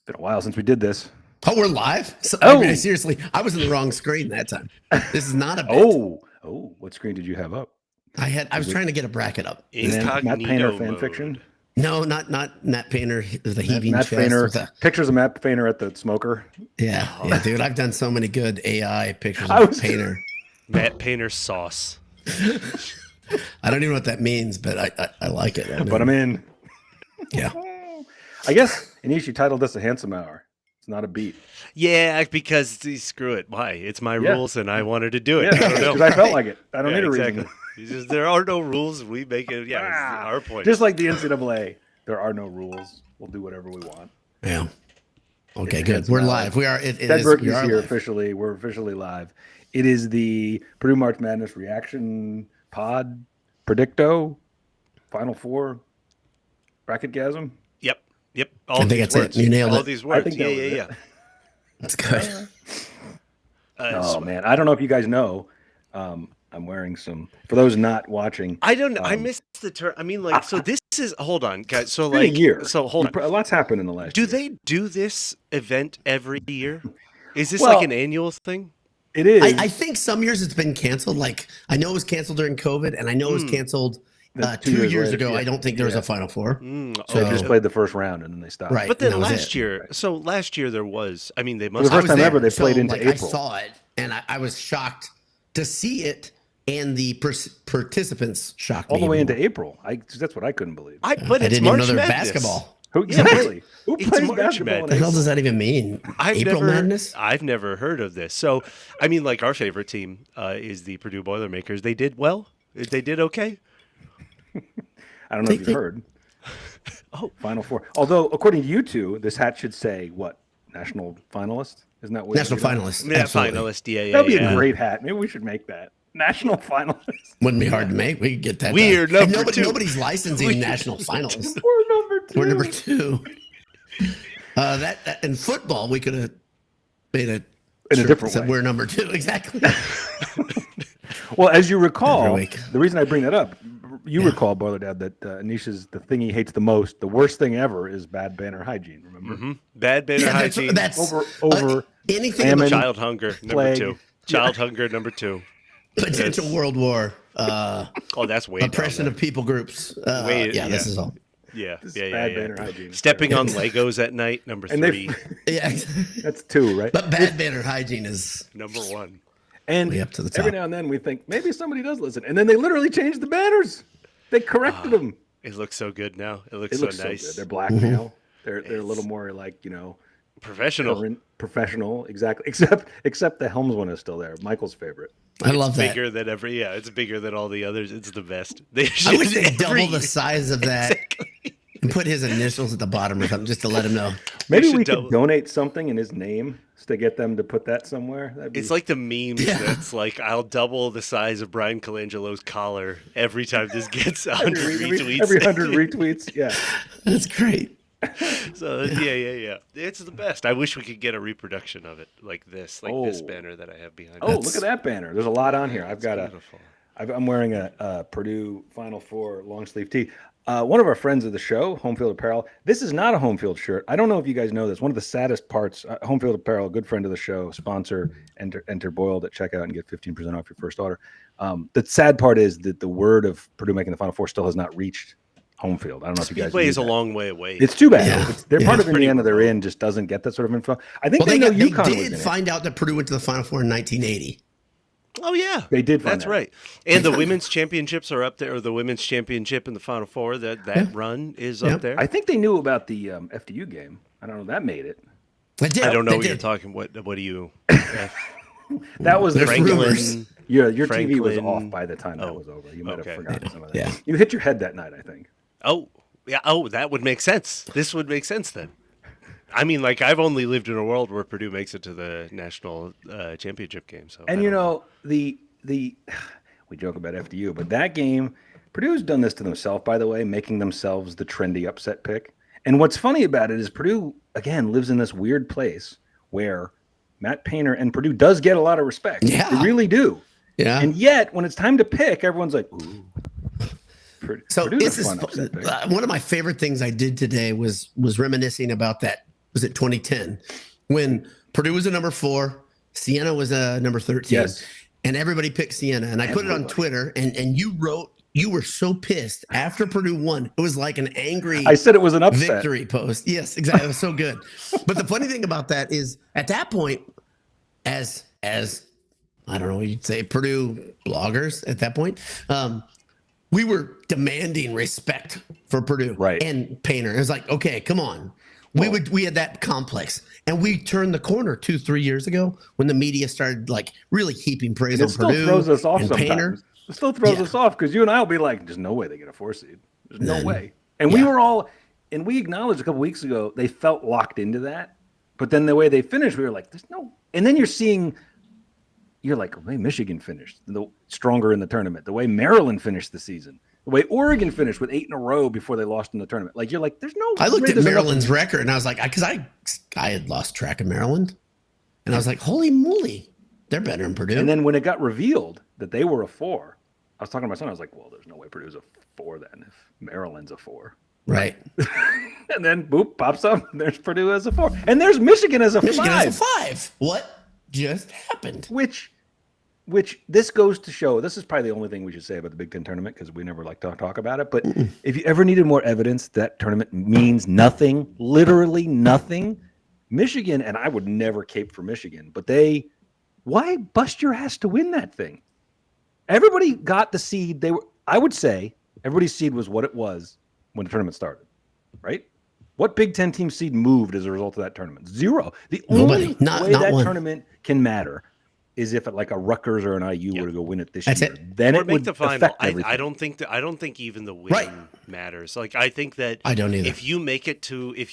been a while since we did this. Oh, we're live? I mean, seriously, I was in the wrong screen that time. This is not a bit. Oh, what screen did you have up? I was trying to get a bracket up. Matt Painter fan fiction? No, not Matt Painter, the heaving Matt chest. Painter, pictures of Matt Painter at the smoker. Yeah, dude, I've done so many good AI pictures of Painter. Matt Painter sauce. I don't even know what that means, but I like it. But I'm in. Yeah. I guess Anish titled this a handsome hour. It's not a beat. Yeah, because screw it. Why? It's my rules, and I wanted to do it. Yeah, I don't know. because I felt like it. I don't need a reason. There are no rules. We make it. Yeah, our point. Just like the NCAA, there are no rules. We'll do whatever we want. Yeah. Okay, good. We're live. We are. Ted Berkey's here officially. We're officially live. It is the Purdue March Madness reaction pod predicto Final Four bracketgasm. Yep. I think that's it. You nailed it. All these words. I think Yeah. That's good. Oh man, I don't know if you guys know. I'm wearing some. For those not watching, I don't know. I missed the term. I mean, like, so this is. Hold on, guys. So like, like, a year. So hold on. A lot's happened in the last. Do they do this event every year? Is this like an annual thing? It is. I think some years it's been canceled. Like I know it was canceled during COVID, and I know it was canceled 2 years ago. I don't think there was a Final Four. So they just played the first round and then they stopped. Right. But then last year, there was. I mean, they must. The first time ever they played into April. I saw it, and I was shocked to see it, and the participants shocked me. All the way into April. That's what I couldn't believe. But I it's didn't March even know Madness. Basketball. Who plays March basketball? What the hell does that even mean? April Madness? I've never heard of this. So, I mean, like our favorite team is the Purdue Boilermakers. They did well. They did okay. I don't know if you've heard. Final Four. Although, according to you two, this hat should say what? National finalist? Isn't that what National finalist? Yeah, Absolutely. finalist. Yeah. That'd be a great hat. Maybe we should make that. National finalist. Wouldn't be hard to make. We could get that. We're done. number two. Nobody's licensing national finalists. We're number two. We're number two. That in football, we could have made it in a different way. We're number two. Exactly. Well, as you recall, the reason I bring that up, you recall, Boiler Dad, that Anisha's the thing he hates the most, the worst thing ever, is bad banner hygiene. Remember? Mm-hmm. Bad banner hygiene. That's over anything. famine, child hunger. Number two. Child hunger. Number two. Potential world war. That's way oppression of people groups. This is all. Yeah. Bad banner hygiene. Stepping on Legos at night. Number three. That's two, right? But bad banner hygiene is number one. And way up to the top. Every now and then we think maybe somebody does listen, and then they literally change the banners. They corrected them. It looks so good now. It looks so nice. Good. They're black now. They're a little more like professional. Professional, exactly. Except the Helms one is still there. Michael's favorite. I love that. Bigger than every. Yeah, it's bigger than all the others. It's the best. I wish they double the size of that. Exactly. And put his initials at the bottom or something just to let him know. Maybe we could donate something in his name to get them to put that somewhere. It's like the memes that's like, I'll double the size of Brian Colangelo's collar every time this gets 100 retweets. Every 100 retweets, yeah. That's great. So, yeah. It's the best. I wish we could get a reproduction of it like this, this banner that I have behind me. Look at that banner. There's a lot on here. I'm wearing a Purdue Final Four long sleeve tee. One of our friends of the show, Home Field Apparel. This is not a Home Field shirt. I don't know if you guys know this. One of the saddest parts, Home Field Apparel, a good friend of the show, sponsor, enter Boiled at checkout and get 15% off your first order. The sad part is that the word of Purdue making the Final Four still has not reached Home Field. I don't know if you guys. Speedway is a long way away. It's too bad. Yeah. They're part of Indiana. They're in just doesn't get that sort of info. I think they did find out that Purdue went to the Final Four in 1980. Oh yeah, they did. That's right. And the women's championships are up there, or the women's championship in the Final Four. That run is up there. I think they knew about the FDU game. I don't know. That made it. I don't know what you're talking. What do you? That was Franklin. Your TV was off by the time that was over. You might have forgotten some of that. Yeah. You hit your head that night, I think. Oh yeah. Oh, that would make sense. This would make sense then. I mean, like, I've only lived in a world where Purdue makes it to the national championship game. So, and we joke about FDU, but that game, Purdue's done this to themselves, by the way, making themselves the trendy upset pick. And what's funny about it is Purdue, again, lives in this weird place where Matt Painter and Purdue does get a lot of respect. Yeah. They really do. Yeah. And yet, when it's time to pick, everyone's like, ooh. So this is one of my favorite things I did today was reminiscing about that was it 2010 when Purdue was a number 4, Siena was a number 13, Yes. and everybody picked Siena. And I put it on Twitter, and you wrote you were so pissed after Purdue won. It was like an angry. I said it was an upset victory post. Yes, exactly. It was so good. But the funny thing about that is, at that point, as I don't know what you'd say, Purdue bloggers at that point, we were demanding respect for Purdue and Painter. It was like, okay, come on. We had that complex, and we turned the corner 2-3 years ago when the media started like really heaping praise on Purdue. It still throws us off and sometimes. Painter. It still throws us off because you and I will be like, "There's no way they get a 4 seed. There's no way." And we were all, and we acknowledged a couple weeks ago they felt locked into that, but then the way they finished, we were like, "There's no." And then you're like, the way Michigan finished, stronger in the tournament, the way Maryland finished the season, the way Oregon finished with 8 in a row before they lost in the tournament. Like, you're like, there's no. I looked at Maryland's record and I was like, because I had lost track of Maryland, and I was like, holy moly, they're better than Purdue. And then when it got revealed that they were a 4, I was talking to my son. I was like, well, there's no way Purdue's a 4 then if Maryland's a 4. Right. And then boop pops up. There's Purdue as a 4, and there's Michigan as a 5. Michigan as a 5. What just happened? Which this goes to show. This is probably the only thing we should say about the Big Ten tournament because we never like to talk about it. But if you ever needed more evidence that tournament means nothing, literally nothing, Michigan, and I would never cape for Michigan, but why bust your ass to win that thing? Everybody got the seed. I would say everybody's seed was what it was when the tournament started, right? What Big Ten team seed moved as a result of that tournament? 0. The only way that tournament can matter is if like a Rutgers or an IU were to go win it this year. Then it would affect everything. I don't think even the win matters. Like, I think that I don't either. If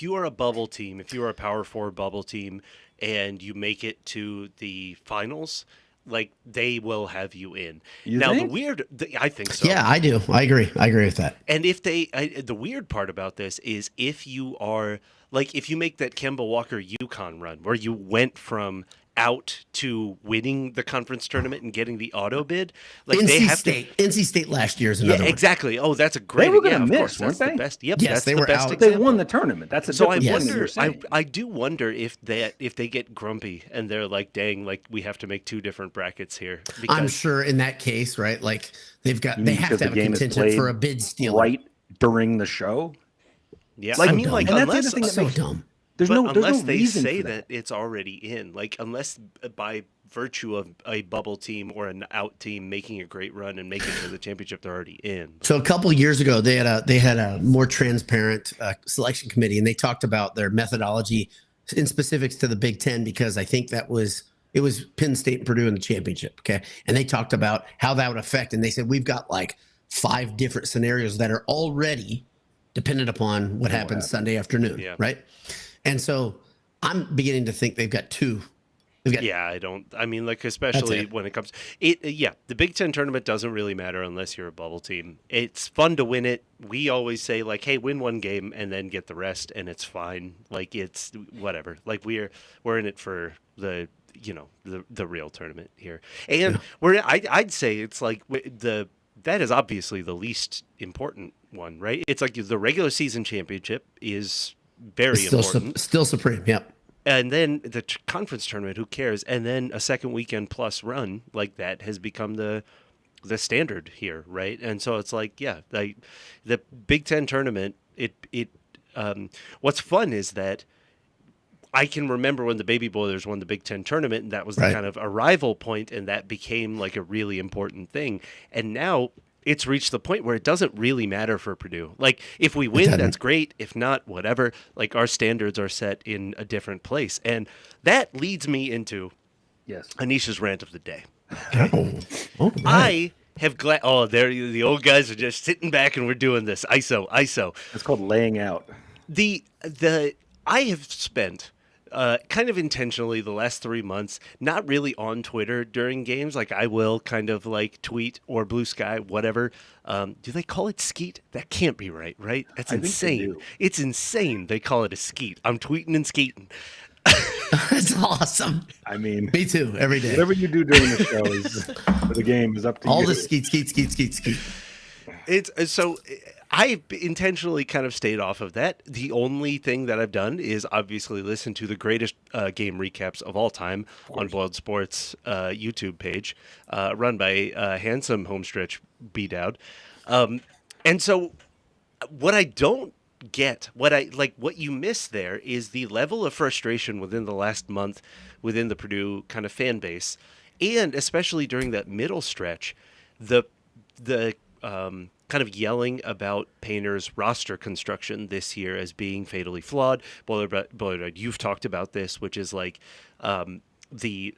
you are a bubble team, if you are a Power 4 bubble team, and you make it to the finals, like, they will have you in. I think so. Yeah, I do. I agree with that. And if the weird part about this is if you are like, if you make that Kemba Walker UConn run where you went from out to winning the conference tournament and getting the auto bid, like NC State last year is another one. Exactly. Oh, that's a great. They were going to That's miss, weren't they? The best. Yep. Yes, that's they the were best out. example. They won the tournament. That's a so I different wonder. I do wonder if they get grumpy and they're like, "Dang, like we have to make 2 different brackets here." Because I'm sure in that case, right? Like they have to have a contingent for a bid steal right during the show. Yeah, like, I mean, like, and unless that's the other thing that makes dumb. unless they reason say for that it's already in, like, unless by virtue of a bubble team or an out team making a great run and making it to the championship, they're already in. So a couple of years ago, they had a more transparent selection committee, and they talked about their methodology in specifics to the Big Ten, because I think it was Penn State and Purdue in the championship. Okay, and they talked about how that would affect, and they said we've got like 5 different scenarios that are already dependent upon what happens Sunday afternoon, right? And so I'm beginning to think they've got 2. Especially when it comes the Big Ten tournament doesn't really matter unless you're a bubble team. It's fun to win it. We always say, like, hey, win 1 game and then get the rest, and it's fine. Like, it's whatever. Like, we're in it for the real tournament here. And I'd say it's like that is obviously the least important one, right? It's like the regular season championship is very important. Still supreme, yep. And then the conference tournament, who cares? And then a second weekend plus run like that has become the standard here, right? And so it's like, like the Big Ten tournament. What's fun is that I can remember when the Baby Boilers won the Big Ten tournament, and that was the kind of arrival point, and that became like a really important thing. And now it's reached the point where it doesn't really matter for Purdue. Like, if we win, that's great. If not, whatever. Like, our standards are set in a different place. And that leads me into Anisha's rant of the day. Okay? I have there the old guys are just sitting back and we're doing this. ISO. It's called laying out. I have spent kind of intentionally the last 3 months not really on Twitter during games. Like, I will kind of like tweet or Blue Sky, whatever. Do they call it skeet? That can't be right? That's insane. It's insane they call it a skeet. I'm tweeting and skeeting. That's awesome. I mean, me too, every day. Whatever you do during the show is for the game is up to all you. the skeet. It's so I've intentionally kind of stayed off of that. The only thing that I've done is obviously listen to the greatest game recaps of all time on Boiled Sports YouTube page, run by handsome homestretch B-Dowd. And so what I don't get, what you miss there is the level of frustration within the last month within the Purdue kind of fan base, and especially during that middle stretch, the kind of yelling about Painter's roster construction this year as being fatally flawed. Boiler, you've talked about this, which is like the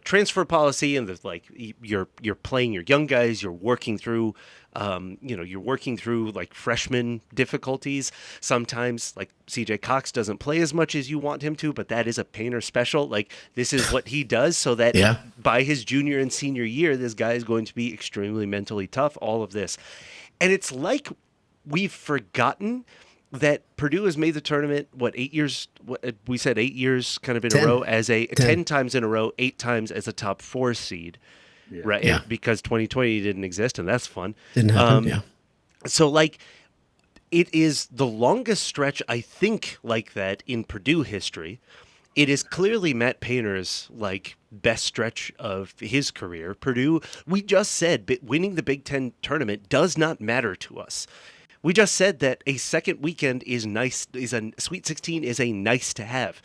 transfer policy and the you're playing your young guys, you're working through like freshman difficulties. Sometimes like CJ Cox doesn't play as much as you want him to, but that is a Painter special. Like this is what he does so that by his junior and senior year, this guy is going to be extremely mentally tough, all of this. And it's like we've forgotten that Purdue has made the tournament, 8 years? We said 8 years kind of in 10. A row as 10 times in a row, 8 times as a top 4 seed. Yeah. Right. Yeah. Because 2020 didn't exist, and that's fun. Didn't happen, So like it is the longest stretch, I think, like that in Purdue history. It is clearly Matt Painter's like best stretch of his career. Purdue, we just said winning the Big Ten tournament does not matter to us. We just said that a second weekend is a Sweet 16 is a nice to have.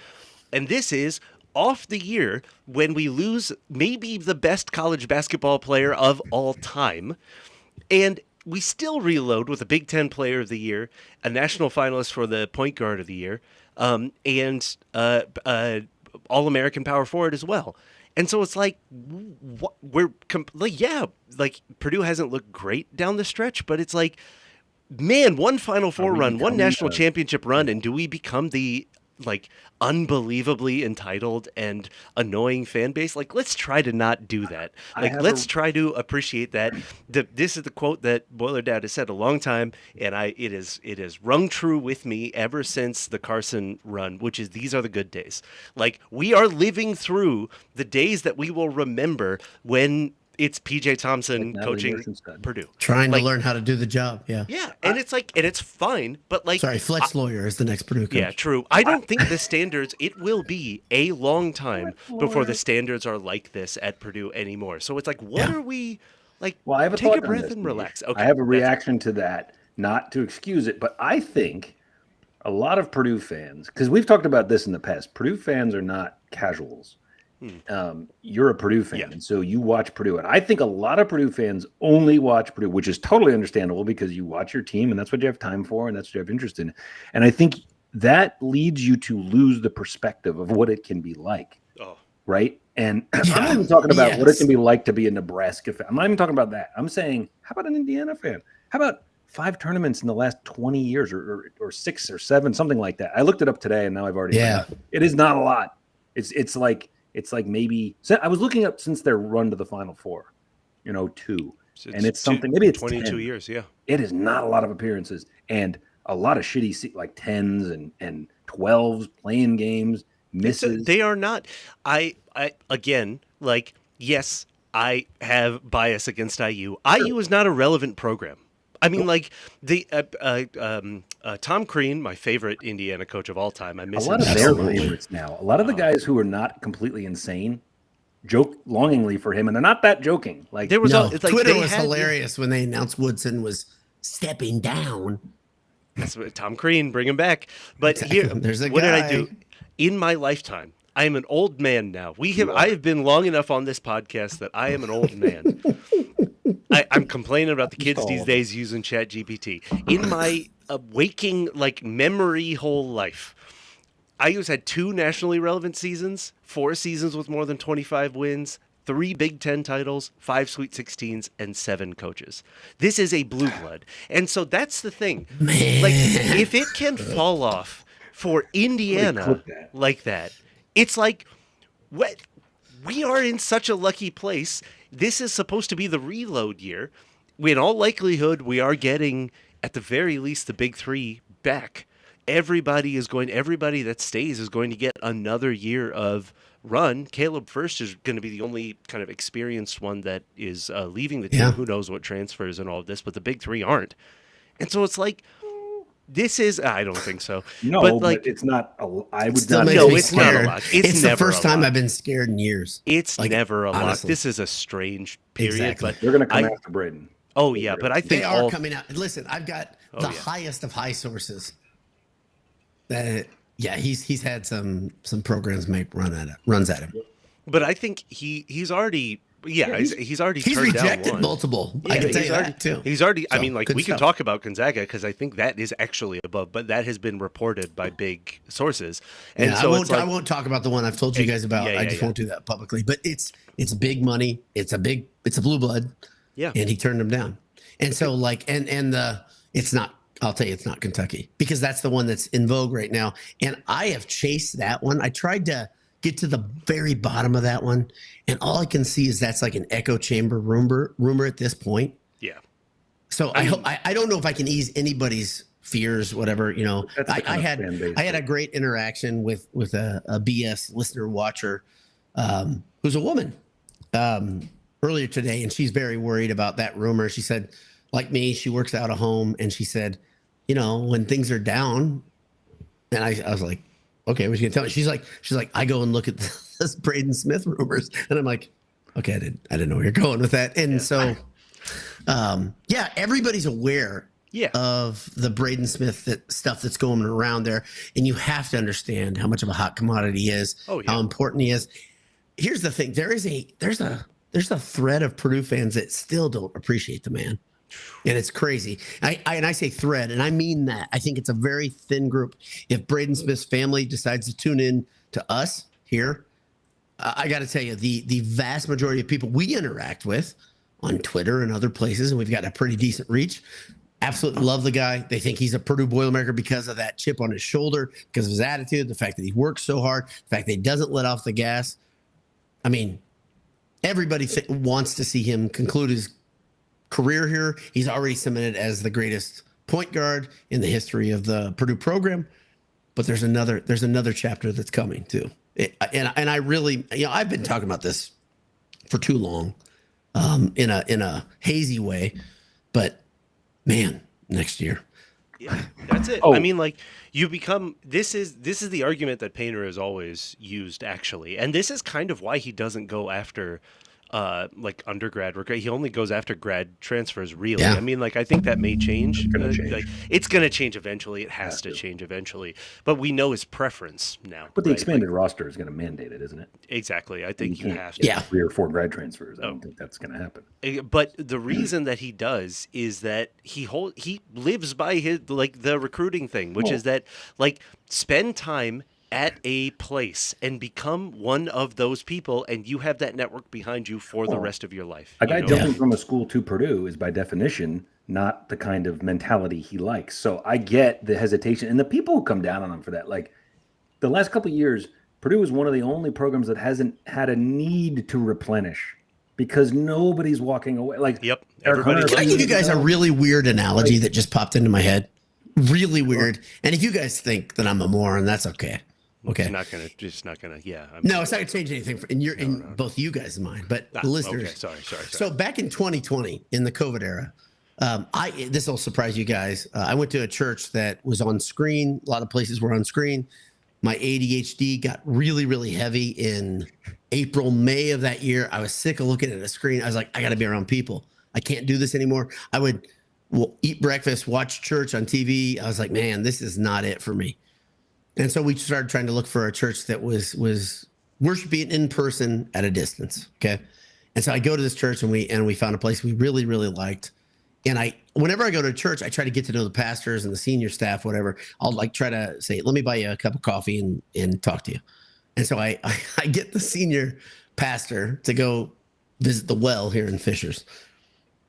And this is off the year when we lose maybe the best college basketball player of all time. And we still reload with a Big Ten player of the year, a national finalist for the point guard of the year, and All-American power forward as well. And so it's like, Purdue hasn't looked great down the stretch, but it's like, man, one Final Four run, one national championship run, and do we become the like unbelievably entitled and annoying fan base? Like, let's try to not do that. Like, let's try to appreciate that. This is the quote that Boiler Dad has said a long time, and it is rung true with me ever since the Carson run, which is these are the good days. Like, we are living through the days that we will remember when it's PJ Thompson coaching Purdue. Trying to learn how to do the job. Yeah. Yeah. And it's like, and it's fine, but like. Sorry, Fletch Lawyer is the next Purdue coach. Yeah, true. I don't think the standards, it will be a long time before the standards are like this at Purdue anymore. So it's like, what are we, like, well, I have take a breath and relax. Okay. I have a reaction to that, not to excuse it, but I think a lot of Purdue fans, because we've talked about this in the past, Purdue fans are not casuals. You're a Purdue fan, and so you watch Purdue. And I think a lot of Purdue fans only watch Purdue, which is totally understandable because you watch your team and that's what you have time for and that's what you have interest in. And I think that leads you to lose the perspective of what it can be like, right? And I'm not even talking about what it can be like to be a Nebraska fan. I'm not even talking about that. I'm saying, how about an Indiana fan? How about 5 tournaments in the last 20 years or 6 or 7, something like that? I looked it up today and now I've already forgotten. It is not a lot. It's like maybe I was looking up since their run to the Final Four, 2, and it's something maybe it's 22 10. years. Yeah, it is not a lot of appearances and a lot of shitty like 10s and 12s playing games misses. They are not. I again, like, yes, I have bias against IU. IU is not a relevant program. I mean, like the Tom Crean, my favorite Indiana coach of all time. I miss a lot him of their favorites now. A lot of the guys who are not completely insane joke longingly for him, and they're not that joking. Like there was Twitter was hilarious when they announced Woodson was stepping down. That's what Tom Crean, bring him back. But here, there's a what guy. did I do in my lifetime? I am an old man now. I have been long enough on this podcast that I am an old man. I'm complaining about the kids these days using ChatGPT. In my waking, like, memory whole life, IU's had 2 nationally relevant seasons, 4 seasons with more than 25 wins, 3 Big Ten titles, 5 Sweet 16s, and 7 coaches. This is a blue blood. And so that's the thing. Man. Like, if it can fall off for Indiana like that, it's like, we are in such a lucky place. This is supposed to be the reload year. In all likelihood, we are getting, at the very least, the big 3 back. everybody that stays is going to get another year of run. Caleb First is going to be the only kind of experienced one that is leaving the team. Yeah. Who knows what transfers and all of this, but the big three aren't. And so it's like, this is, I don't think so. No, but it's not. I would Still not. makes No, me it's not a scared. lock. It's the never first a time lock. I've been scared in years. It's Like, never a lock. honestly. This is a strange period. Exactly. But They're going to come I- after Braden. Oh yeah, but I think They are coming out. Listen, I've got the yeah. highest of high sources. That he's had some programs make runs at him. But I think he's already he's already He's turned down rejected one. multiple. Yeah, I can tell he's you already, that too. He's already. I So, mean, like good we can stuff. talk about Gonzaga because I think that is actually above, but that has been reported by big sources. And Yeah, so I won't talk about the one I've told you guys about. Yeah, I yeah, just yeah. won't do that publicly. But it's big money. It's a blue blood. Yeah. And he turned him down. And so it's not. I'll tell you, it's not Kentucky because that's the one that's in vogue right now. And I have chased that one. I tried to get to the very bottom of that one, and all I can see is that's like an echo chamber rumor at this point. Yeah. So I don't know if I can ease anybody's fears, whatever, you know. That's the kind of fan base I had a great interaction with a BS listener watcher who's a woman earlier today, and she's very worried about that rumor. She said, like me, she works out of home, and she said, you know, when things are down, and I was like, okay, what you gonna tell me? She's like, I go and look at this Braden Smith rumors, and I'm like, okay, I didn't know where you're going with that. And so, everybody's aware of the Braden Smith stuff that's going around there, and you have to understand how much of a hot commodity he is, how important he is. Here's the thing: there's a thread of Purdue fans that still don't appreciate the man. And it's crazy. I say thread, and I mean that. I think it's a very thin group. If Braden Smith's family decides to tune in to us here, I got to tell you, the vast majority of people we interact with on Twitter and other places, and we've got a pretty decent reach, absolutely love the guy. They think he's a Purdue Boilermaker because of that chip on his shoulder, because of his attitude, the fact that he works so hard, the fact that he doesn't let off the gas. I mean, everybody wants to see him conclude his career here. He's already cemented as the greatest point guard in the history of the Purdue program, but there's another chapter that's coming too. And I really, you know, I've been talking about this for too long, in a hazy way, but man, next year. Yeah, that's it. Oh. I mean, like, you become, this is the argument that Painter has always used, actually, and this is kind of why he doesn't go after like undergrad recruit. He only goes after grad transfers, really. Yeah. I mean, like, I think that may change. change. Like, it's going to change eventually. It has to change eventually. But we know his preference now. But the right? expanded roster is going to mandate it, isn't it? Exactly. I think you can't have to. get Yeah. 3 or 4 grad transfers. I don't think that's going to happen. But the reason that he does is that he lives by his, like, the recruiting thing, which is that, like, spend time at a place and become one of those people, and you have that network behind you for the rest of your life. A guy you know? jumping from a school to Purdue is by definition not the kind of mentality he likes. So I get the hesitation, and the people who come down on him for that. Like, the last couple of years, Purdue is one of the only programs that hasn't had a need to replenish because nobody's walking away. Like, Yep. Eric Everybody Hunter- Can I give you guys a really weird analogy that just popped into my head? Really weird. And if you guys think that I'm a moron, that's okay. Okay. Just not gonna. Yeah. No, it's not gonna change anything in both you guys' mind, but the listeners. Okay. Sorry. So back in 2020, in the COVID era, this will surprise you guys. I went to a church that was on screen. A lot of places were on screen. My ADHD got really, really heavy in April, May of that year. I was sick of looking at a screen. I was like, I got to be around people. I can't do this anymore. I would eat breakfast, watch church on TV. I was like, man, this is not it for me. And so we started trying to look for a church that was worshiping in person at a distance. Okay. And so I go to this church and we found a place we really, really liked. And whenever I go to church, I try to get to know the pastors and the senior staff, whatever. I'll like try to say, let me buy you a cup of coffee and talk to you. And so I get the senior pastor to go visit the well here in Fishers.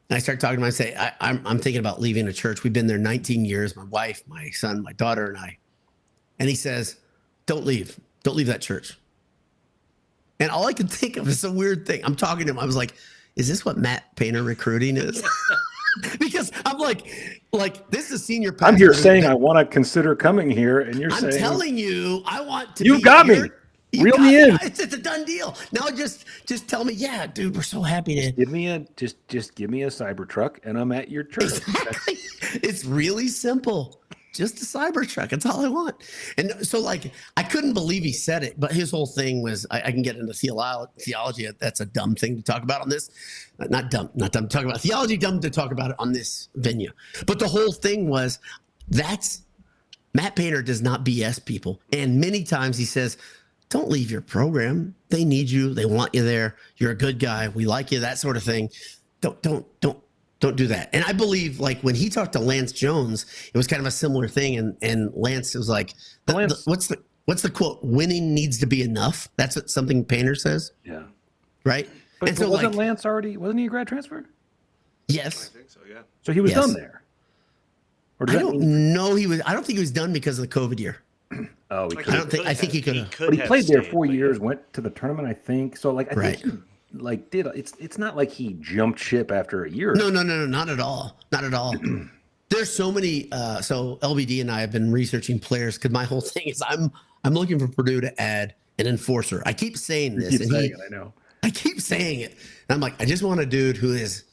And I start talking to him. I say, I'm thinking about leaving a church. We've been there 19 years. My wife, my son, my daughter, and I. And he says, don't leave that church. And all I could think of is a weird thing. I'm talking to him. I was like, is this what Matt Painter recruiting is? because I'm like this is senior pass. I'm here saying I want to consider coming here, and you're I'm saying telling you, I want to. You be got here. me. You Reel got me in. It's a done deal. Now just tell me, yeah, dude, we're so happy to. Give me a just give me a Cybertruck, and I'm at your church. Exactly. It's really simple. Just a Cybertruck. That's all I want. And so, like, I couldn't believe he said it, but his whole thing was I can get into theology. That's a dumb thing to talk about on this. Not dumb to talk about theology, dumb to talk about it on this venue. But the whole thing was that's Matt Painter does not BS people. And many times he says, don't leave your program. They need you. They want you there. You're a good guy. We like you, that sort of thing. Don't do that. And I believe, like, when he talked to Lance Jones, it was kind of a similar thing. And Lance was like, what's the quote? Winning needs to be enough. That's what something Painter says. Yeah. Right. But so wasn't Lance already? Wasn't he a grad transfer? Yes. I think so. Yeah. So he was done there. Or I don't know. I don't think he was done because of the COVID year. Oh, I think he could have. But he played there 4 years. Went to the tournament, I think. So like, I think he did. It's not like he jumped ship after a year. No, not at all. Not at all. There's so many. So LBD and I have been researching players because my whole thing is I'm looking for Purdue to add an enforcer. I keep saying this, I know. I keep saying it. And I'm like, I just want a dude who is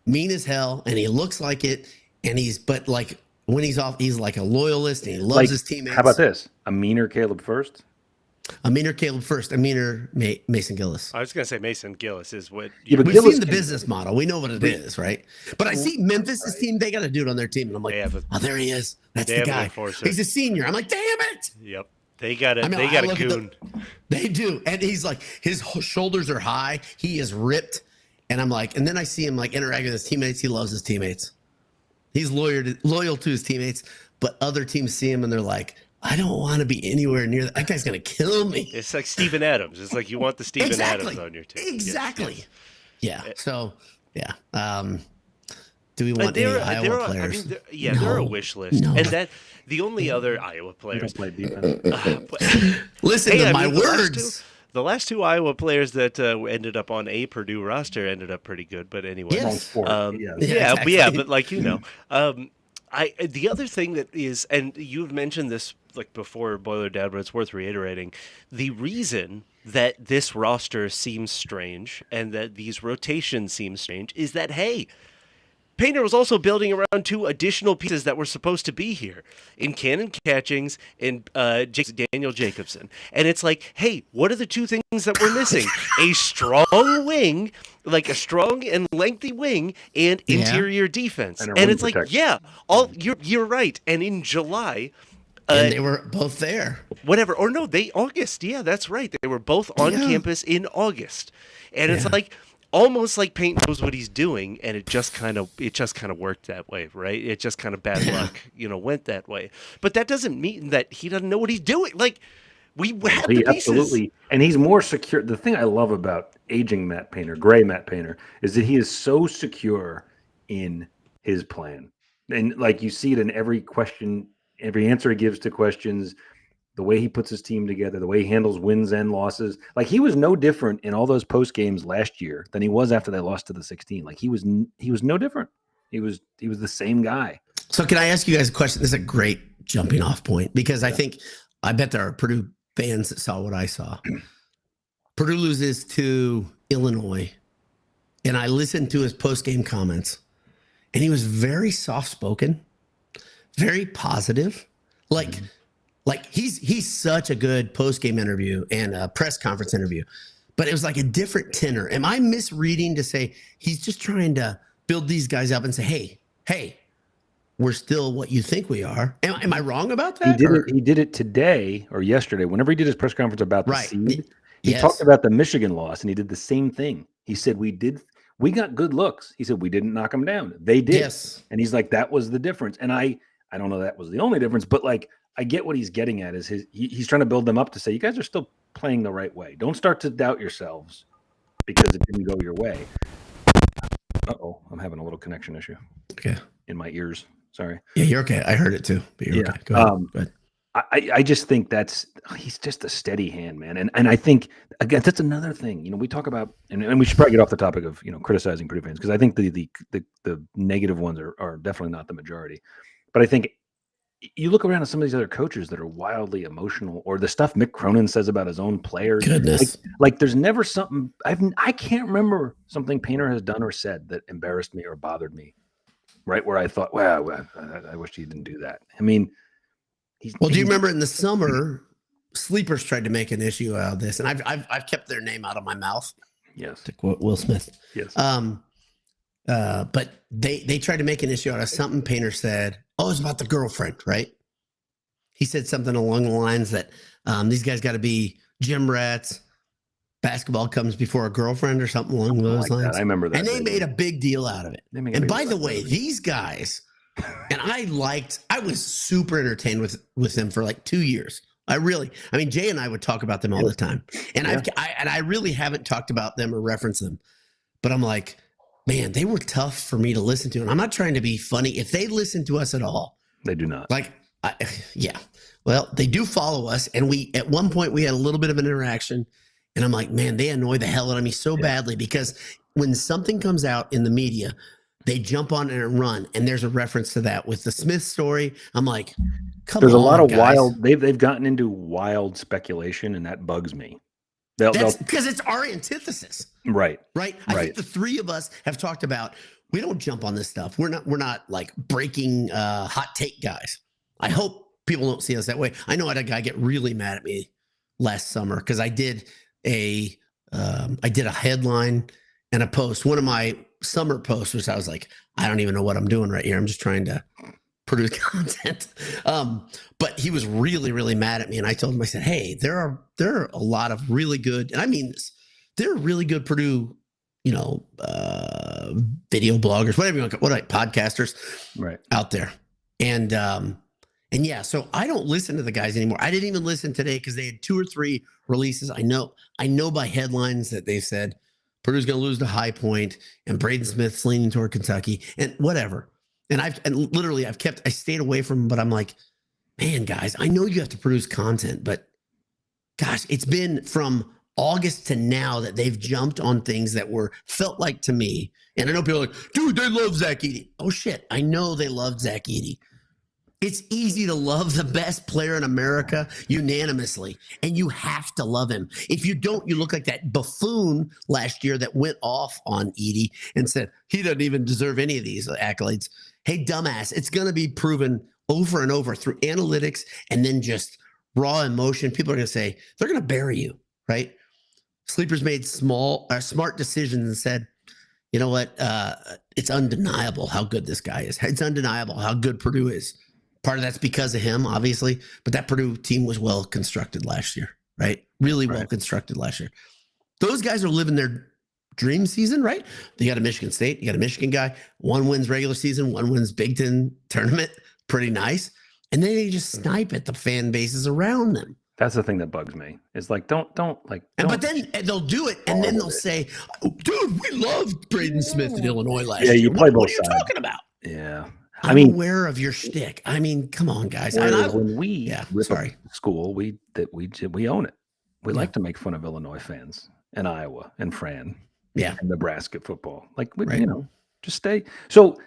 mean as hell and he looks like it, and but like when he's off, he's like a loyalist and he loves his teammates. How about this? A meaner Caleb First? A meaner Caleb First, a meaner Mason Gillis. I was going to say Mason Gillis is what. We've seen the business model. We know what it is, right? But I see Memphis' team, they got a dude on their team. And I'm like, there he is. That's the guy. He's a senior. I'm like, damn it. Yep. They got a goon. They do. And he's like, his shoulders are high. He is ripped. And I'm like, and then I see him like interacting with his teammates. He loves his teammates. He's loyal to his teammates. But other teams see him and they're like, I don't want to be anywhere near that. That guy's going to kill me. It's like Steven Adams. It's like you want the Steven Adams on your team. Exactly. Yeah. So, yeah. Do we want any Iowa players? They're a wish list. No. And that the only other Iowa players. Play defense. Listen to my words. The last two Iowa players that ended up on a Purdue roster ended up pretty good. But anyway. Yes. But like, the other thing that is, and you've mentioned this like before, Boiler Dad, but it's worth reiterating. The reason that this roster seems strange and that these rotations seem strange is that, hey, Painter was also building around two additional pieces that were supposed to be here in Cannon Catchings and Daniel Jacobson. And it's like, hey, what are the two things that we're missing? A strong wing, like a strong and lengthy wing, and interior defense. And it's protection. You're right. And in July, and they were both there. Whatever. Or no, August. Yeah, that's right. They were both on campus in August. And it's like, almost like Paint knows what he's doing, and it just kind of worked that way, right? It just kind of bad luck, went that way. But that doesn't mean that he doesn't know what he's doing. Like we have the pieces. Absolutely, and he's more secure. The thing I love about aging Matt Painter, gray Matt Painter, is that he is so secure in his plan, and like you see it in every question, every answer he gives to questions. The way he puts his team together, the way he handles wins and losses. Like he was no different in all those post games last year than he was after they lost to the 16. Like he was no different. He was the same guy. So can I ask you guys a question? This is a great jumping off point because I bet there are Purdue fans that saw what I saw. Purdue loses to Illinois, and I listened to his post game comments, and he was very soft spoken, very positive, like he's such a good post-game interview and a press conference interview, but it was like a different tenor. Am I misreading to say he's just trying to build these guys up and say, hey, we're still what you think we are? Am I wrong about that? He did it today or yesterday. Whenever he did his press conference about the seed, he talked about the Michigan loss, and he did the same thing. He said, we got good looks. He said, we didn't knock them down. They did. Yes. And he's like, that was the difference. And I don't know that was the only difference, but like, I get what he's getting at is he's trying to build them up to say, you guys are still playing the right way. Don't start to doubt yourselves because it didn't go your way. Uh-oh, I'm having a little connection issue. Okay. In my ears. Sorry. Yeah, you're okay. I heard it too. But you're okay. Go ahead. I just think he's just a steady hand, man. And I think, again, that's another thing. We talk about, and we should probably get off the topic of, criticizing Purdue fans, because I think the negative ones are definitely not the majority. But I think you look around at some of these other coaches that are wildly emotional, or the stuff Mick Cronin says about his own players. Goodness. Like there's never something I can't remember something Painter has done or said that embarrassed me or bothered me, right? Where I thought, wow, I wish he didn't do that. I mean, do you remember in the summer, Sleepers tried to make an issue out of this, and I've kept their name out of my mouth. Yes. To quote Will Smith. Yes. But they tried to make an issue out of something Painter said. Oh, it's about the girlfriend, right? He said something along the lines that these guys got to be gym rats. Basketball comes before a girlfriend or something along those lines. I remember that. And they made a big deal out of it. And by the way, these guys, and I was super entertained with them for like 2 years. Jay and I would talk about them all the time. And I really haven't talked about them or referenced them. But I'm like, man, they were tough for me to listen to. And I'm not trying to be funny. If they listen to us at all. They do not. Well, they do follow us. And at one point we had a little bit of an interaction. And I'm like, man, they annoy the hell out of me so badly, because when something comes out in the media, they jump on it and run. And there's a reference to that with the Smith story. I'm like, there's a lot of wild, they've gotten into wild speculation, and that bugs me. That's because it's our antithesis. Right. I think the three of us have talked about, we don't jump on this stuff. We're not like breaking hot take guys. I hope people don't see us that way. I know I had a guy get really mad at me last summer because I did a headline and a post. One of my summer posts was, I was like, I don't even know what I'm doing right here. I'm just trying to produce content. But he was really, really mad at me. And I told him, I said, hey, there are a lot of really good, and I mean this, there are really good Purdue, video bloggers, whatever you want to call it, podcasters out there. And yeah, so I don't listen to the guys anymore. I didn't even listen today because they had 2 or 3 releases. I know by headlines that they said Purdue's going to lose to High Point and Braden Smith's leaning toward Kentucky and whatever. And I stayed away from them, but I'm like, man, guys, I know you have to produce content, but gosh, it's been from August to now that they've jumped on things that felt like to me. And I know people are like, dude, they love Zach Edey. Oh shit. I know they love Zach Edey. It's easy to love the best player in America unanimously, and you have to love him. If you don't, you look like that buffoon last year that went off on Edey and said he doesn't even deserve any of these accolades. Hey, dumbass, it's going to be proven over and over through analytics and then just raw emotion. People are going to say, they're going to bury you, right? Sleepers made smart decisions and said, you know what? It's undeniable how good this guy is. It's undeniable how good Purdue is. Part of that's because of him, obviously, but that Purdue team was well constructed last year, right? Really well constructed last year. Those guys are living their dream season, right? You got a Michigan State, you got a Michigan guy, one wins regular season, one wins Big Ten tournament, pretty nice. And then they just snipe at the fan bases around them. That's the thing that bugs me. It's like, but then they'll do it, and then they'll say, oh, dude, we loved Braden Smith in Illinois last year. Yeah, you play both sides. What are you talking about? Yeah. I'm aware of your shtick. I mean, come on, guys. When we school, we own it. We like to make fun of Illinois fans and Iowa and Fran, and Nebraska football. Like, just stay. So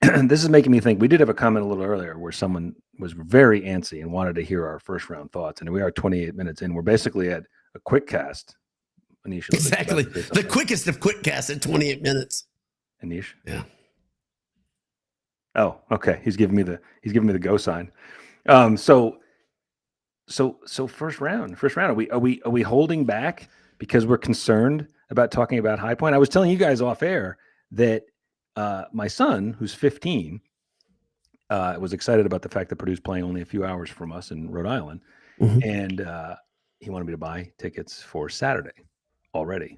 this is making me think. We did have a comment a little earlier where someone was very antsy and wanted to hear our first round thoughts, and we are 28 minutes in. We're basically at a quick cast. Anish, exactly, the quickest of quick casts at 28 minutes. Anish, yeah. Oh, okay. He's giving me the go sign. So first round. Are we holding back because we're concerned about talking about High Point? I was telling you guys off air that my son, who's 15, was excited about the fact that Purdue's playing only a few hours from us in Rhode Island, and he wanted me to buy tickets for Saturday already,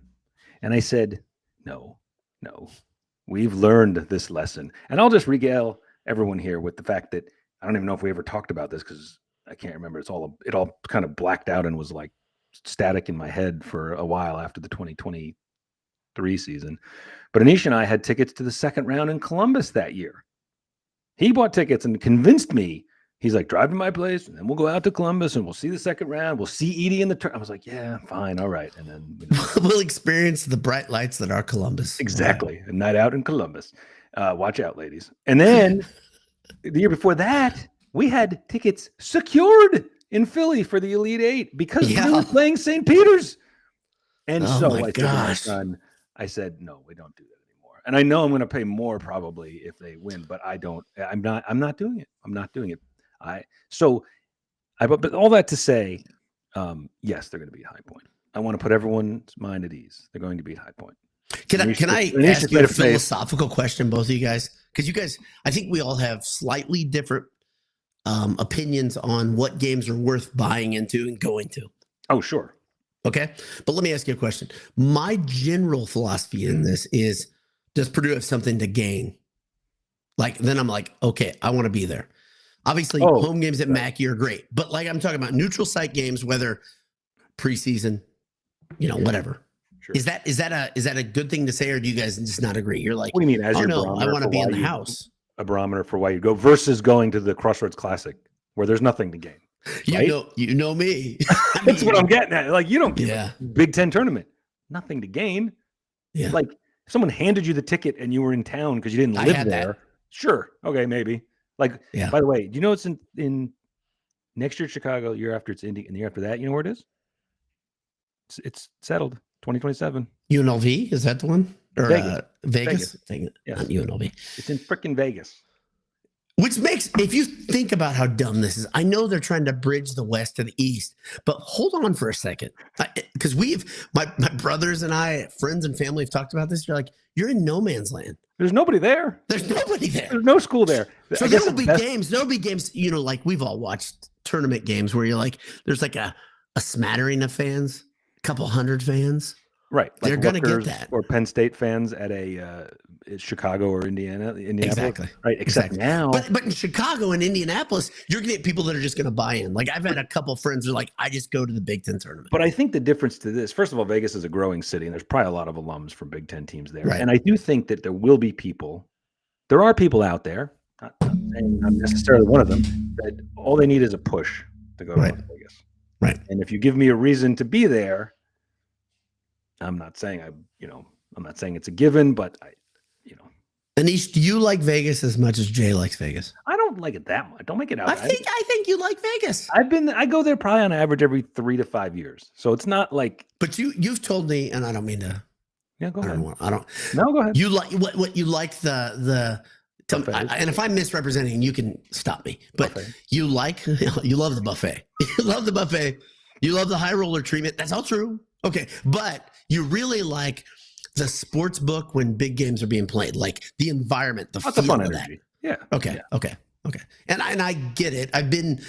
and I said no. We've learned this lesson. And I'll just regale everyone here with the fact that I don't even know if we ever talked about this because I can't remember. It all kind of blacked out and was like static in my head for a while after the 2023 season. But Anish and I had tickets to the second round in Columbus that year. He bought tickets and convinced me He's like, drive to my place, and then we'll go out to Columbus, and we'll see the second round. We'll see Edie in the turn. I was like, yeah, fine, all right. And then we'll experience the bright lights that are Columbus. Exactly. A night out in Columbus. Watch out, ladies. And then the year before that, we had tickets secured in Philly for the Elite Eight because we were playing St. Peter's. And I said to my son, I said, no, we don't do that anymore. And I know I'm going to pay more probably if they win, but I'm not doing it. I'm not doing it. But all that to say, yes, they're going to be High Point. I want to put everyone's mind at ease. They're going to beat High Point. Can I ask you a philosophical question, both of you guys? Because you guys, I think we all have slightly different opinions on what games are worth buying into and going to. Oh, sure. Okay. But let me ask you a question. My general philosophy in this is, does Purdue have something to gain? Then I'm like, okay, I want to be there. Obviously, home games at Mackey are great. But I'm talking about neutral site games, whether preseason, whatever. Sure. Is that a good thing to say, or do you guys just not agree? You're like, what do you mean? I want to be in the house. A barometer for why you go versus going to the Crossroads Classic, where there's nothing to gain. Right? You know me. That's what I'm getting at. You don't get a Big Ten tournament, nothing to gain. Yeah. If someone handed you the ticket and you were in town because you didn't live there. That. Sure. Okay, maybe. By the way, do you know it's in next year Chicago, year after it's Indy, and the year after that, you know where it is? It's settled. 2027. UNLV, is that the one? Or Vegas? Yes. Not UNLV. It's in freaking Vegas. Which makes, if you think about how dumb this is, I know they're trying to bridge the West to the East, but hold on for a second. Because my brothers and I, friends and family have talked about this. You're like, you're in no man's land. There's nobody there. There's nobody there. There's no school there. So there'll be games, we've all watched tournament games where you're like, there's a smattering of fans, a couple hundred fans. Right. They're going to get that. Or Penn State fans at a Chicago or Indianapolis. Exactly. Right. Except now. But in Chicago and Indianapolis, you're going to get people that are just going to buy in. I've had a couple friends who are like, I just go to the Big Ten tournament. But I think the difference to this, first of all, Vegas is a growing city, and there's probably a lot of alums from Big Ten teams there. Right. And I do think that there are people out there, not saying I'm necessarily one of them, that all they need is a push to go to Las Vegas. Right. And if you give me a reason to be there, I'm not saying I'm not saying it's a given, but Anish, do you like Vegas as much as Jay likes Vegas? I don't like it that much. Don't make it out. I think you like Vegas. I go there probably on average every 3 to 5 years. So it's not like. But you've told me, and I don't mean to. Yeah, go ahead. No, go ahead. You like what you like the. Tell me, and if I'm misrepresenting, you can stop me. But buffet. You love the buffet. You love the buffet. You love the high roller treatment. That's all true. Okay, but you really like the sports book when big games are being played, like the environment, the feel fun of energy. that. Yeah. Okay. Yeah. Okay. And I get it. I've been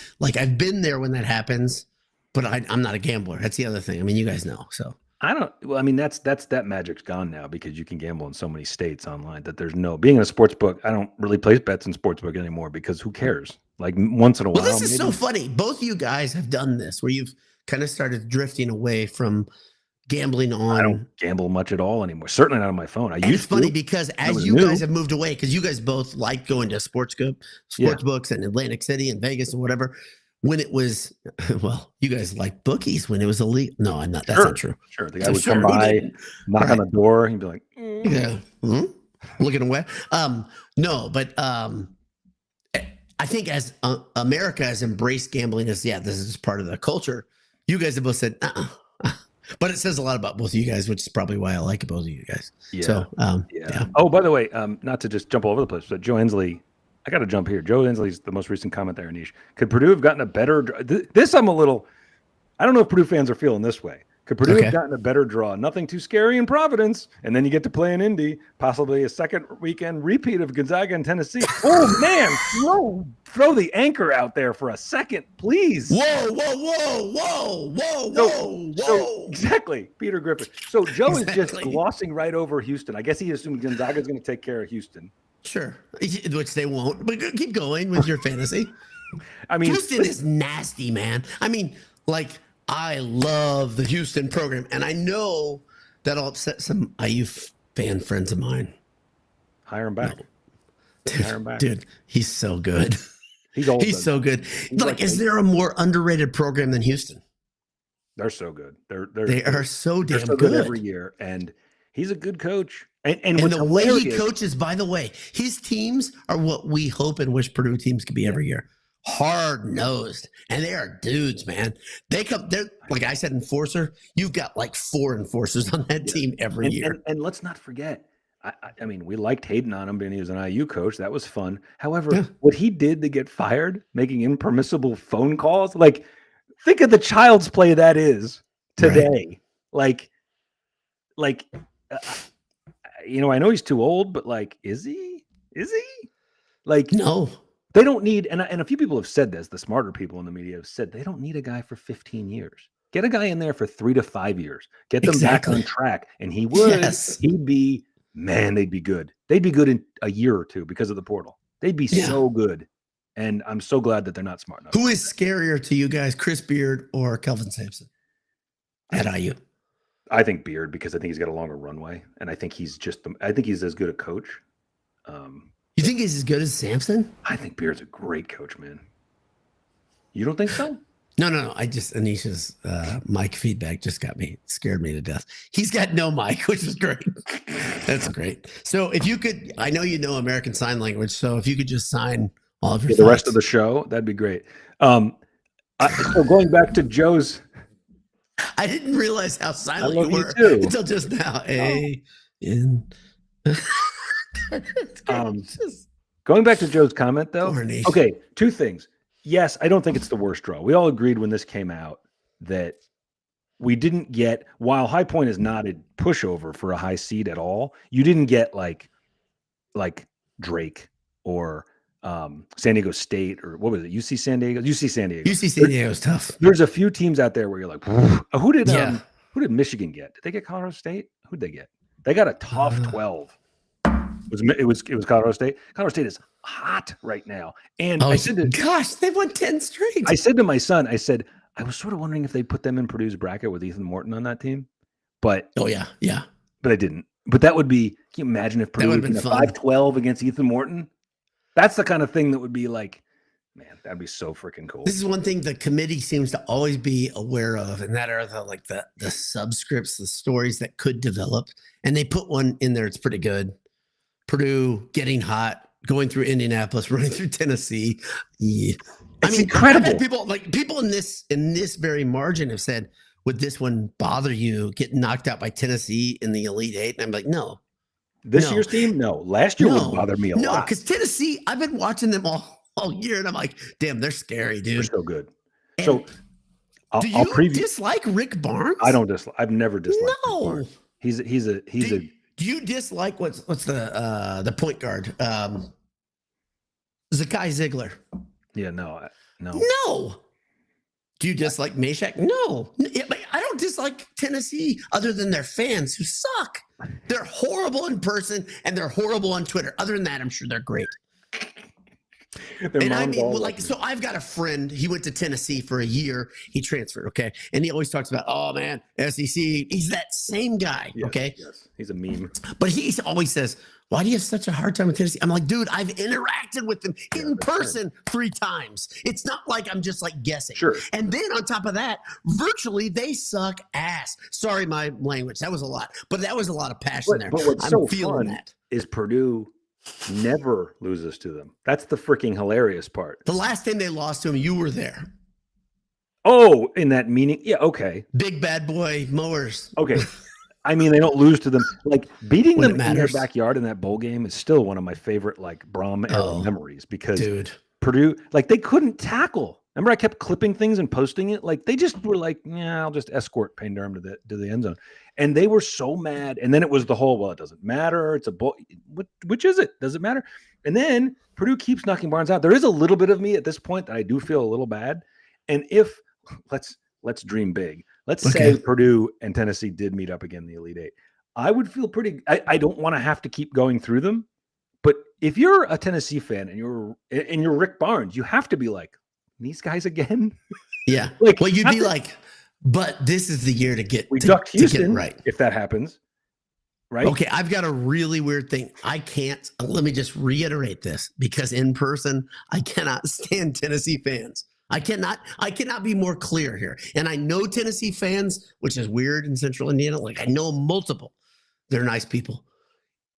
there when that happens, but I'm not a gambler. That's the other thing. I mean, you guys know. So that magic's gone now because you can gamble in so many states online that there's being in a sports book. I don't really place bets in sports book anymore because who cares? Once in a while. Well, this is so funny. Both of you guys have done this where you've kind of started drifting away from gambling on. I don't gamble much at all anymore. Certainly not on my phone. It's funny because as you guys have moved away, because you guys both like going to sports books in Atlantic City and Vegas and whatever. When it was, you guys like bookies when it was illegal. No, I'm not. That's not true. Sure. The guy would come by, knock on the door, he'd be like, yeah, looking away. No, but I think as America has embraced gambling as this is part of the culture. You guys have both said, but it says a lot about both of you guys, which is probably why I like both of you guys. Yeah. So, yeah. Oh, by the way, not to just jump all over the place, but Joe Hensley, I got to jump here. Joe Hensley's the most recent comment there, Anish. Could Purdue have gotten a better draw? I don't know if Purdue fans are feeling this way. Could Purdue have gotten a better draw? Nothing too scary in Providence. And then you get to play in Indy, possibly a second weekend repeat of Gonzaga and Tennessee. Oh, man. Throw the anchor out there for a second, please. Whoa. So, exactly, Peter Griffin. So Joe is just glossing right over Houston. I guess he assumed Gonzaga is going to take care of Houston. Sure, which they won't. But keep going with your fantasy. Houston is nasty, man. I love the Houston program, and I know that'll upset some IU fan friends of mine. Hire him back. Dude, he's so good. He's old. He's so good. He's Like, is there a more underrated program than Houston? They're so good. They are so damn so good every year, and he's a good coach. And what's the way hilarious, he coaches, by the way, his teams are what we hope and wish Purdue teams could be every year. Hard nosed, and they are dudes, man. They're like I said, enforcer. You've got like 4 enforcers on that team every year. And let's not forget. I mean, we liked hating on him, being he was an IU coach. That was fun. However, what he did to get fired, making impermissible phone calls, like think of the child's play that is today. Right. Like, I know he's too old, but like, is he? Like, no. They don't need, and a few people have said this, the smarter people in the media have said, they don't need a guy for 15 years. Get a guy in there for 3 to 5 years. Get them back on track. And he would. Yes. They'd be good. They'd be good in a year or two because of the portal. They'd be so good. And I'm so glad that they're not smart enough. Who is scarier to you guys, Chris Beard or Kelvin Sampson at IU? I think Beard, because I think he's got a longer runway. And I think he's as good a coach. You think he's as good as Sampson? I think Beard's a great coach, man. You don't think so? No. Anisha's mic feedback just scared me to death. He's got no mic, which is great. That's great. So if you could, I know you know American Sign Language, so if you could just sign all of your the rest of the show, that'd be great. So going back to Joe's. I didn't realize how silent you were until just now. Going back to Joe's comment, though. Okay, 2 things. Yes, I don't think it's the worst draw. We all agreed when this came out that we didn't get, while High Point is not a pushover for a high seed at all, you didn't get like Drake or San Diego State, or what was it? UC San Diego. UC San Diego is tough. There's a few teams out there where you're like, who did Michigan get? Did they get Colorado State? Who'd they get? They got a tough 12. It was Colorado State. Colorado State is hot right now. And I said, they won 10 straight. I said to my son, I was sort of wondering if they put them in Purdue's bracket with Ethan Morton on that team. But but I didn't. But that would be, can you imagine if Purdue would have been 5-12 against Ethan Morton? That's the kind of thing that would be like, man, that'd be so freaking cool. This is one thing the committee seems to always be aware of, and that are the subscripts, the stories that could develop. And they put one in there. It's pretty good. Purdue getting hot, going through Indianapolis, running through Tennessee. Yeah. It's incredible. People in this very margin have said, would this one bother you getting knocked out by Tennessee in the Elite Eight? And I'm like, no. This year's team? No. Last year would bother me a lot. No, because Tennessee, I've been watching them all year, and I'm like, damn, they're scary, dude. They're so good. And so do you dislike Rick Barnes? I don't dislike. I've never disliked Rick Barnes. He's a Do you dislike what's the point guard? Zakai Ziegler. Yeah, no. Do you dislike Meshack? No. I don't dislike Tennessee other than their fans who suck. They're horrible in person and they're horrible on Twitter. Other than that, I'm sure they're great. And I mean, so I've got a friend. He went to Tennessee for a year. He transferred, okay? And he always talks about, oh, man, SEC. He's that same guy, okay? Yes, he's a meme. But he always says, why do you have such a hard time with Tennessee? I'm like, dude, I've interacted with them in person 3 times. It's not like I'm just like guessing. Sure. And then on top of that, virtually they suck ass. Sorry, my language. That was a lot. But that was a lot of passion there. But what's fun is Purdue never loses to them. That's the freaking hilarious part. The last time they lost to them, you were there. Oh, in that meaning? Yeah, okay. Big bad boy mowers. Okay. I mean, they don't lose to them. Like, beating them in their backyard in that bowl game is still one of my favorite, like, Brom era memories because Purdue, like, they couldn't tackle. Remember, I kept clipping things and posting it. Like, they just were like, yeah, I'll just escort Payne Durham to the end zone. And they were so mad. And then it was the whole, well, it doesn't matter. It's a bowl. Which is it? Does it matter? And then Purdue keeps knocking Barnes out. There is a little bit of me at this point that I do feel a little bad. And if let's dream big. Let's say Purdue and Tennessee did meet up again in the Elite Eight. I would feel pretty. I don't want to have to keep going through them. But if you're a Tennessee fan and you're Rick Barnes, you have to be like, these guys again. Yeah. Well, you'd be like, but this is the year to get ducked Houston, get it right. If that happens. right? Okay, I've got a really weird thing. I can't, let me just reiterate this, because in person, I cannot stand Tennessee fans. I cannot be more clear here. And I know Tennessee fans, which is weird in Central Indiana. Like, I know multiple. They're nice people.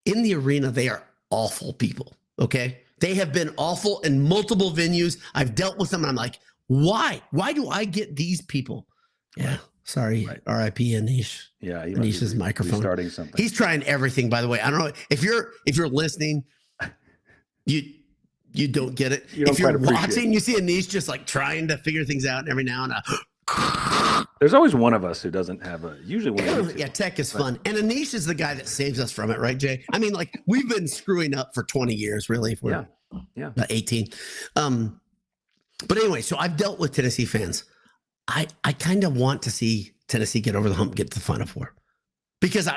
In the arena, they are awful people. Okay. They have been awful in multiple venues. I've dealt with them and I'm like, why? Why do I get these people? Yeah. Sorry. Right. R.I.P. Anish. Yeah. Anish's microphone. Starting something. He's trying everything, by the way. I don't know if you're listening, you don't get it. If you're watching, you see Anish just like trying to figure things out, and every now and then. There's always one of us who doesn't have usually one of us. Yeah, tech is fun. And Anish is the guy that saves us from it, right, Jay? I mean, like, we've been screwing up for 20 years, really. If we're 18. But anyway, so I've dealt with Tennessee fans. I kind of want to see Tennessee get over the hump, get to the Final Four. Because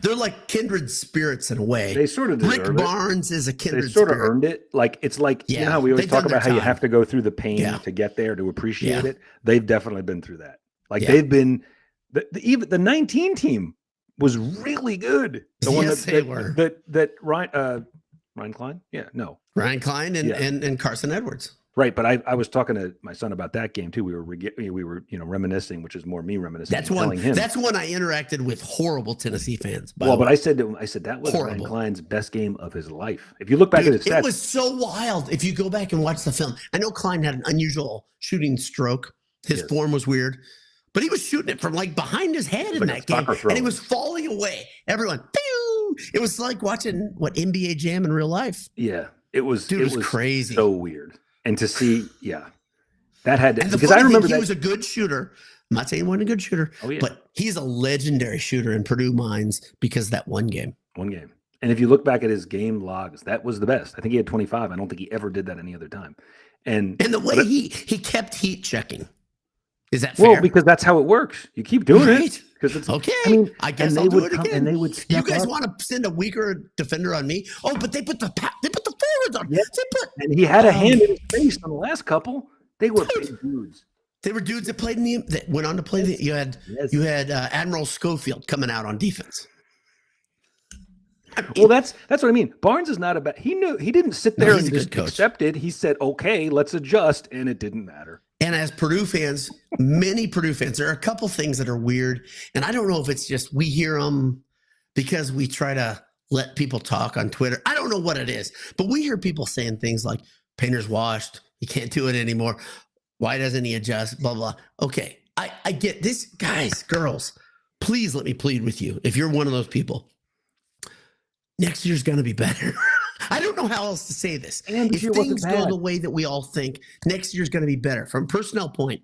they're like kindred spirits in a way. They sort of deserve Rick Barnes is a kindred spirit. They sort of earned it. Like, it's like, you know how we always talk about how you have to go through the pain to get there, to appreciate it. They've definitely been through that. Like, they've been, even the 19 team was really good. The one that Ryan Klein? Yeah, no. Ryan Klein and Carson Edwards. Right, but I was talking to my son about that game too. We were reminiscing, which is more me reminiscing. That's one I interacted with horrible Tennessee fans. But I said that was Ryan Klein's best game of his life. If you look back at his stats, it was so wild. If you go back and watch the film, I know Klein had an unusual shooting stroke. His form was weird, but he was shooting it from like behind his head in that game, and he was falling away. Everyone, pew! It was like watching NBA Jam in real life. Yeah, it was. Dude, it was crazy, so weird. And to see, that had to, and because I remember he was a good shooter. I'm not saying he wasn't a good shooter, but he's a legendary shooter in Purdue minds because of that one game. And if you look back at his game logs, that was the best. I think he had 25. I don't think he ever did that any other time. And the way he kept heat checking. Is that fair? Well, because that's how it works. You keep doing it. Because it's okay. I mean, I guess I'll do it again. And they would step You guys up. want to send a weaker defender on me? Oh, but they put the forwards on. Yes. And he had a hand in his face on the last couple. They were big dudes. They were dudes that played that went on to play. You had Admiral Schofield coming out on defense. Well, that's what I mean. Barnes is not a bad. He didn't sit there and just accept it. He said, "Okay, let's adjust," and it didn't matter. And as Purdue fans, many Purdue fans, there are a couple things that are weird, and I don't know if it's just we hear them because we try to let people talk on Twitter. I don't know what it is, but we hear people saying things like, "Painter's washed. He can't do it anymore. Why doesn't he adjust?" Blah blah. Okay, I get this, guys, girls. Please let me plead with you. If you're one of those people, next year's going to be better. I don't know how else to say this. And if things go the way that we all think, next year's going to be better. From a personnel point,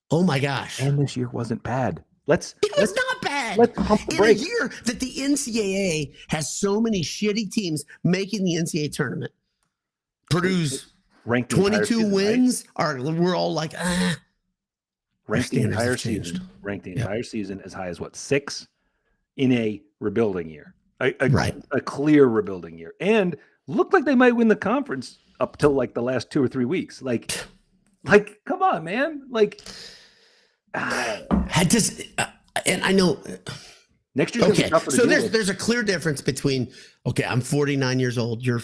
oh my gosh. And this year wasn't bad. It was not bad. Let's pump the in brakes. A year that the NCAA has so many shitty teams making the NCAA tournament, Purdue's ranked 22 wins we're all like, ranked the entire season. Ranked the entire season as high as 6 in a rebuilding year. A clear rebuilding year, and looked like they might win the conference up till like the last 2 or 3 weeks. Like, come on, man! And I know next year's gonna be tougher to so deal with. there's a clear difference between I'm 49 years old, you're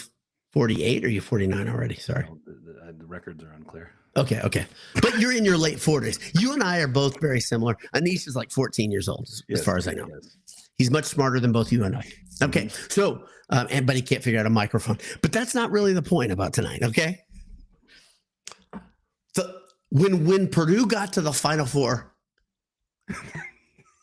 48, or you're 49 already? Sorry, the records are unclear. Okay, but you're in your late 40s. You and I are both very similar. Anish is like 14 years old, as far as I know. Yes. He's much smarter than both you and I. Okay, so but he can't figure out a microphone. But that's not really the point about tonight. Okay, when Purdue got to the Final Four,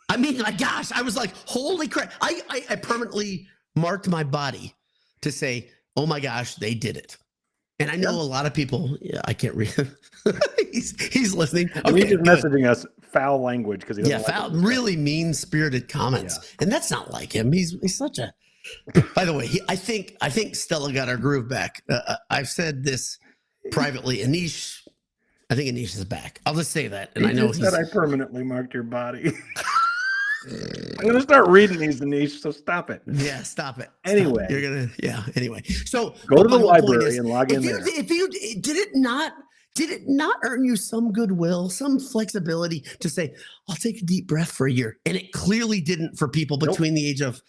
I mean, my gosh, I was like, holy crap! I permanently marked my body to say, oh my gosh, they did it. And I know a lot of people. Yeah, I can't read. he's listening. Okay, he's just messaging us foul language because he doesn't foul, really mean-spirited comments, and that's not like him. He's such a. By the way, I think Stella got our groove back. I've said this privately. Anish, I think Anish is back. I'll just say that, and I know he said I permanently marked your body. I'm gonna start reading these, Anish. So stop it. Yeah, stop it. Anyway, you're gonna. Yeah. Anyway, so go to the library and log in there. If you did it not earn you some goodwill, some flexibility to say, I'll take a deep breath for a year? And it clearly didn't for people between the age of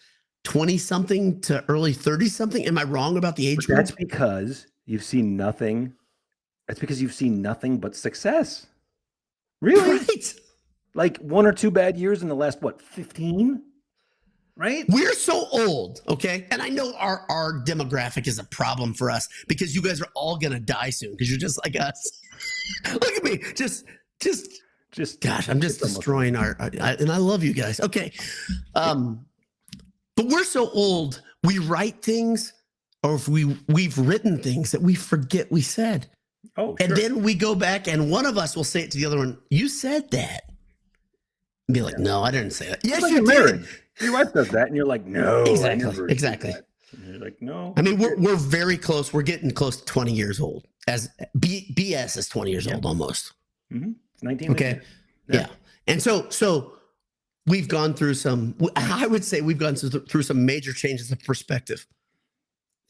20-something to early 30-something. Am I wrong about the age group? That's because you've seen nothing. That's because you've seen nothing but success. Really? Right. Like 1 or 2 bad years in the last, 15? Right? We're so old, okay? And I know our demographic is a problem for us because you guys are all going to die soon because you're just like us. Look at me. Just gosh, I'm just destroying and I love you guys. Okay. But we're so old, we write things, or if we've written things that we forget we said. Oh, and sure. then we go back and one of us will say it to the other one, you said that. And be like, no, I didn't say that. Yes, like you did. Your wife does that, and you're like, no. Exactly. And you're like, no. I mean, we're very close. We're getting close to 20 years old. As BS is 20 years old almost. Mm-hmm. 19. Okay. Yeah. And so we've gone through I would say we've gone through some major changes of perspective.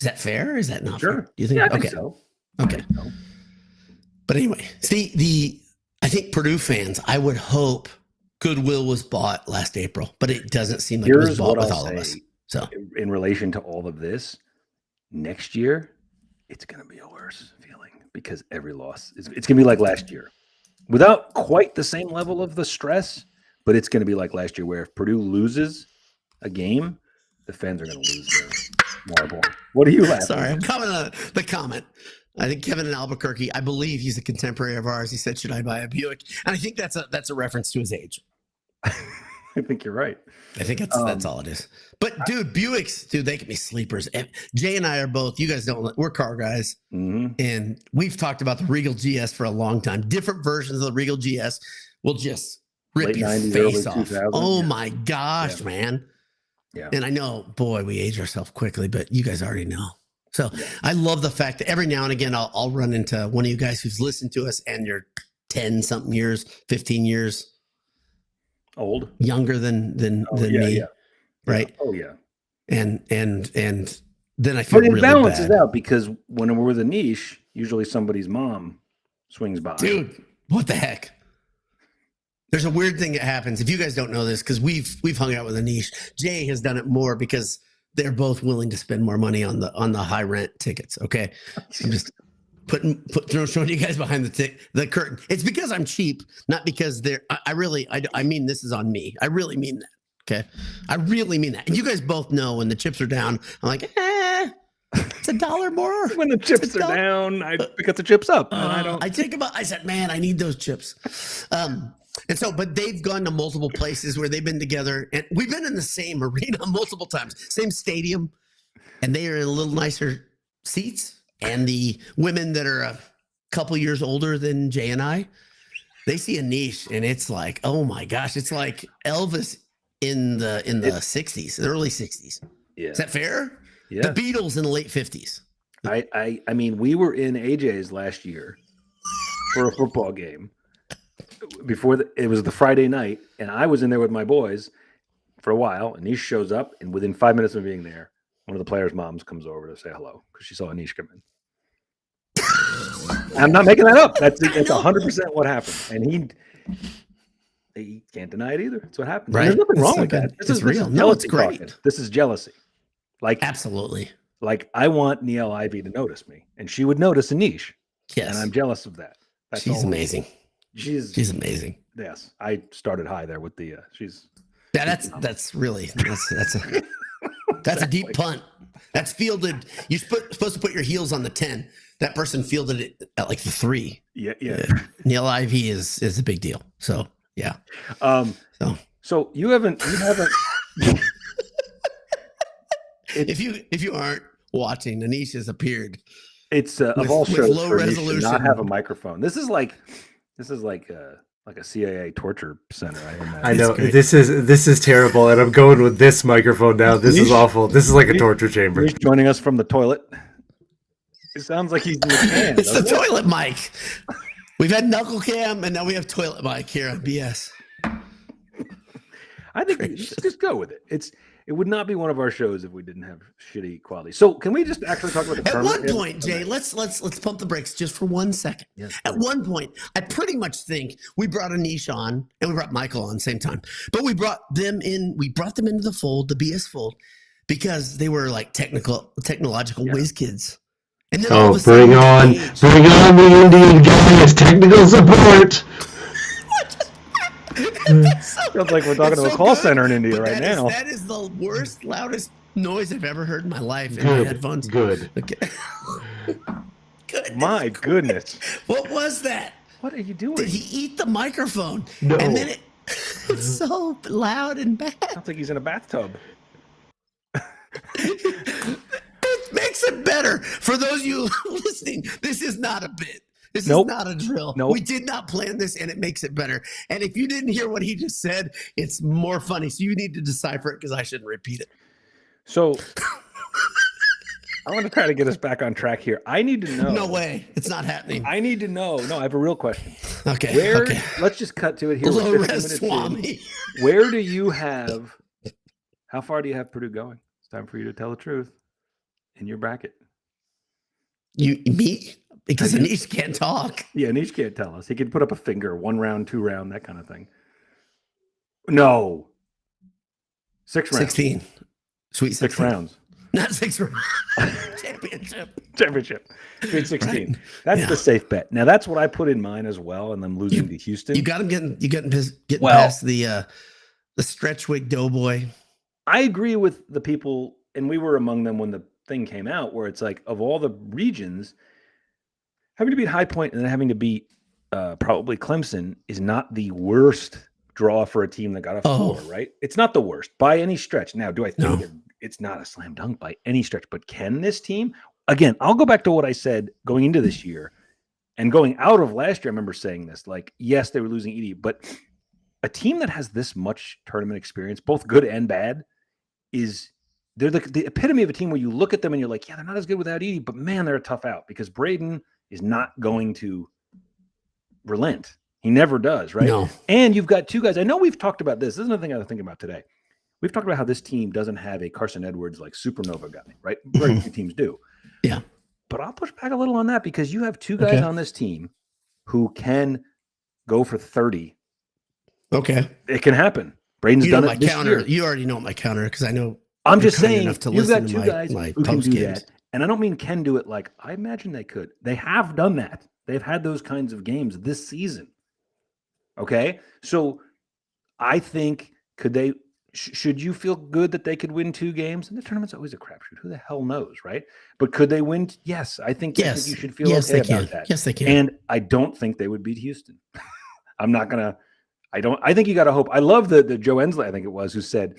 Is that fair? Or is that not sure. fair? Do you think? Yeah, I think so. Okay. But anyway, see, I think Purdue fans, I would hope goodwill was bought last April, but it doesn't seem like it was bought with all of us. So in relation to all of this, next year, it's going to be a worse feeling because every loss it's going to be like last year. Without quite the same level of the stress, but it's going to be like last year where if Purdue loses a game, the fans are going to lose their marble. What are you laughing? Sorry, I'm commenting on the comment. I think Kevin in Albuquerque, I believe he's a contemporary of ours. He said, should I buy a Buick? And I think that's a reference to his age. I think you're right. I think that's all it is. But dude, Buicks, they can be sleepers. And Jay and I are both, you guys we're car guys. Mm-hmm. And we've talked about the Regal GS for a long time. Different versions of the Regal GS will just rip Late your 90s, face early off. 2000s. Oh my gosh, man. Yeah. And I know, boy, we age ourselves quickly, but you guys already know. So I love the fact that every now and again, I'll run into one of you guys who's listened to us and you're 10 something years, 15 years old, younger than me. Yeah. Right. Oh yeah. And then I feel but it really balances bad. out because when we're the niche, usually somebody's mom swings by. Dude, what the heck? There's a weird thing that happens. If you guys don't know this, because we've hung out with a niche. Jay has done it more because they're both willing to spend more money on the high rent tickets. Okay. I'm just showing you guys behind the curtain. It's because I'm cheap, not because I mean, this is on me. I really mean that. Okay. I really mean that. And you guys both know when the chips are down, I'm like, it's $1 more. When the chips are down, I pick up the chips up. And I said, man, I need those chips. And so, but they've gone to multiple places where they've been together, and we've been in the same arena multiple times, same stadium, and they are in a little nicer seats. And the women that are a couple years older than Jay and I, they see a niche, and it's like, oh my gosh, it's like Elvis in the 60s, the early 60s. Yeah. Is that fair? Yeah. The Beatles in the late 50s. I mean, we were in AJ's last year for a football game. It was the Friday night, and I was in there with my boys for a while. Anish shows up, and within 5 minutes of being there, one of the players' moms comes over to say hello because she saw Anish come in. I'm not making that up. That's 100% what happened, and he can't deny it either. That's what happened. Right? There's nothing wrong with that. This is real. No, it's great. Talking. This is jealousy. Like absolutely. Like I want Niele Ivy to notice me, and she would notice Anish. Yes, and I'm jealous of that. She's amazing. She's amazing. Yes, I started high there with the. That's really that's a deep punt. That's fielded. You're supposed to put your heels on the 10. That person fielded it at like the 3. Yeah. Niele Ivy is a big deal. So yeah. So you haven't. If you aren't watching, Anish has appeared. It's of all shows low resolution. Not have a microphone. This is like a CIA torture center. I know this is terrible, and I'm going with this microphone now. This is awful. This is like a torture chamber. He's joining us from the toilet. It sounds like he's in the can. It's the toilet mic. We've had knuckle cam, and now we have toilet mic here on BS. I think just go with it. It would not be one of our shows if we didn't have shitty quality. So can we just actually talk about the tournament? At one point, Jay, let's pump the brakes just for 1 second. Yes, At one point, I pretty much think we brought Anish on and we brought Michael on at the same time. But we brought them into the fold, the BS fold, because they were like technological whiz kids. And then Oh, bring on the Indian guy as technical support. Sounds like we're talking to a call center in India right now. That is the worst, loudest noise I've ever heard in my life in my headphones. Good. Okay. My goodness. What was that? What are you doing? Did he eat the microphone? No. And then it's so loud and bad. Sounds like he's in a bathtub. It makes it better. For those of you listening, this is not a bit. This is not a drill. Nope. We did not plan this, and it makes it better. And if you didn't hear what he just said, it's more funny. So you need to decipher it because I shouldn't repeat it. So I want to try to get us back on track here. I need to know. No way. It's not happening. I need to know. No, I have a real question. Okay. Let's just cut to it here. Low We're 15 res minutes Swami. in. Where do you have, how far do you have Purdue going? It's time for you to tell the truth in your bracket. Me? Because Anish can't talk. Yeah, Anish can't tell us. He can put up a finger, 1 round, 2 round, that kind of thing. No. 6 rounds. 16. Sweet 6 16. rounds. Not 6 rounds. Championship. Sweet 16. Right. That's the safe bet. Now that's what I put in mine as well, and I'm losing to Houston. You got him getting past the Stretchwig Doughboy. I agree with the people, and we were among them when the thing came out, where it's like, of all the regions, having to beat High Point and then having to beat probably Clemson is not the worst draw for a team that got a 4, right? It's not the worst by any stretch. Now, do I think it's not a slam dunk by any stretch, but can this team? Again, I'll go back to what I said going into this year and going out of last year. I remember saying this, like, yes, they were losing Edie, but a team that has this much tournament experience, both good and bad, they're the epitome of a team where you look at them and you're like, yeah, they're not as good without Edie, but man, they're a tough out because Braden is not going to relent. He never does, right? No. And you've got 2 guys. I know we've talked about this. This is another thing I was thinking about today. We've talked about how this team doesn't have a Carson Edwards like supernova guy, right? Very few teams do. Yeah. But I'll push back a little on that because you have 2 guys on this team who can go for 30. Okay. It can happen. Braden's done it this year. You already know my counter because I know. I'm just saying, enough to you've listen got to 2 my- guys my who can post do games. that. And I don't mean can do it like I imagine they could. They have done that. They've had those kinds of games this season. Okay? So I think, should you feel good that they could win 2 games? And the tournament's always a crapshoot. Who the hell knows, right? But could they win? Yes. I think you should feel okay about that. Yes, they can. And I don't think they would beat Houston. I think you got to hope. I love the Joe Ensley, I think it was, who said,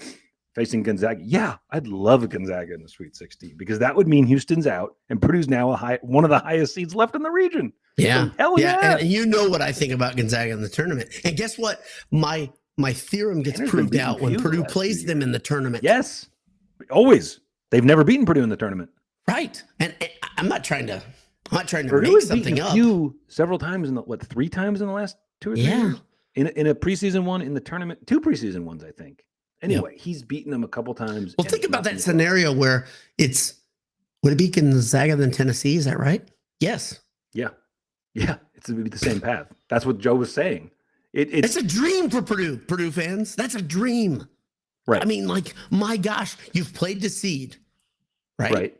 facing Gonzaga, yeah, I'd love Gonzaga in the Sweet 16 because that would mean Houston's out and Purdue's now one of the highest seeds left in the region. Yeah. So, hell yeah. And you know what I think about Gonzaga in the tournament. And guess what? My theorem gets proved out when Purdue plays them in the tournament. Yes. Always. They've never beaten Purdue in the tournament. Right. And I'm not trying to Purdue make has something beaten up. Purdue several times in 3 times in the last 2 or 3 years? In a preseason one, in the tournament, 2 preseason ones, I think. Anyway, he's beaten them a couple times. Well, think about that scenario where would it be Gonzaga than Tennessee? Is that right? Yes. Yeah. Yeah. It's going to be the same path. That's what Joe was saying. It's a dream for Purdue fans. That's a dream. Right. I mean, like, my gosh, you've played the seed. Right.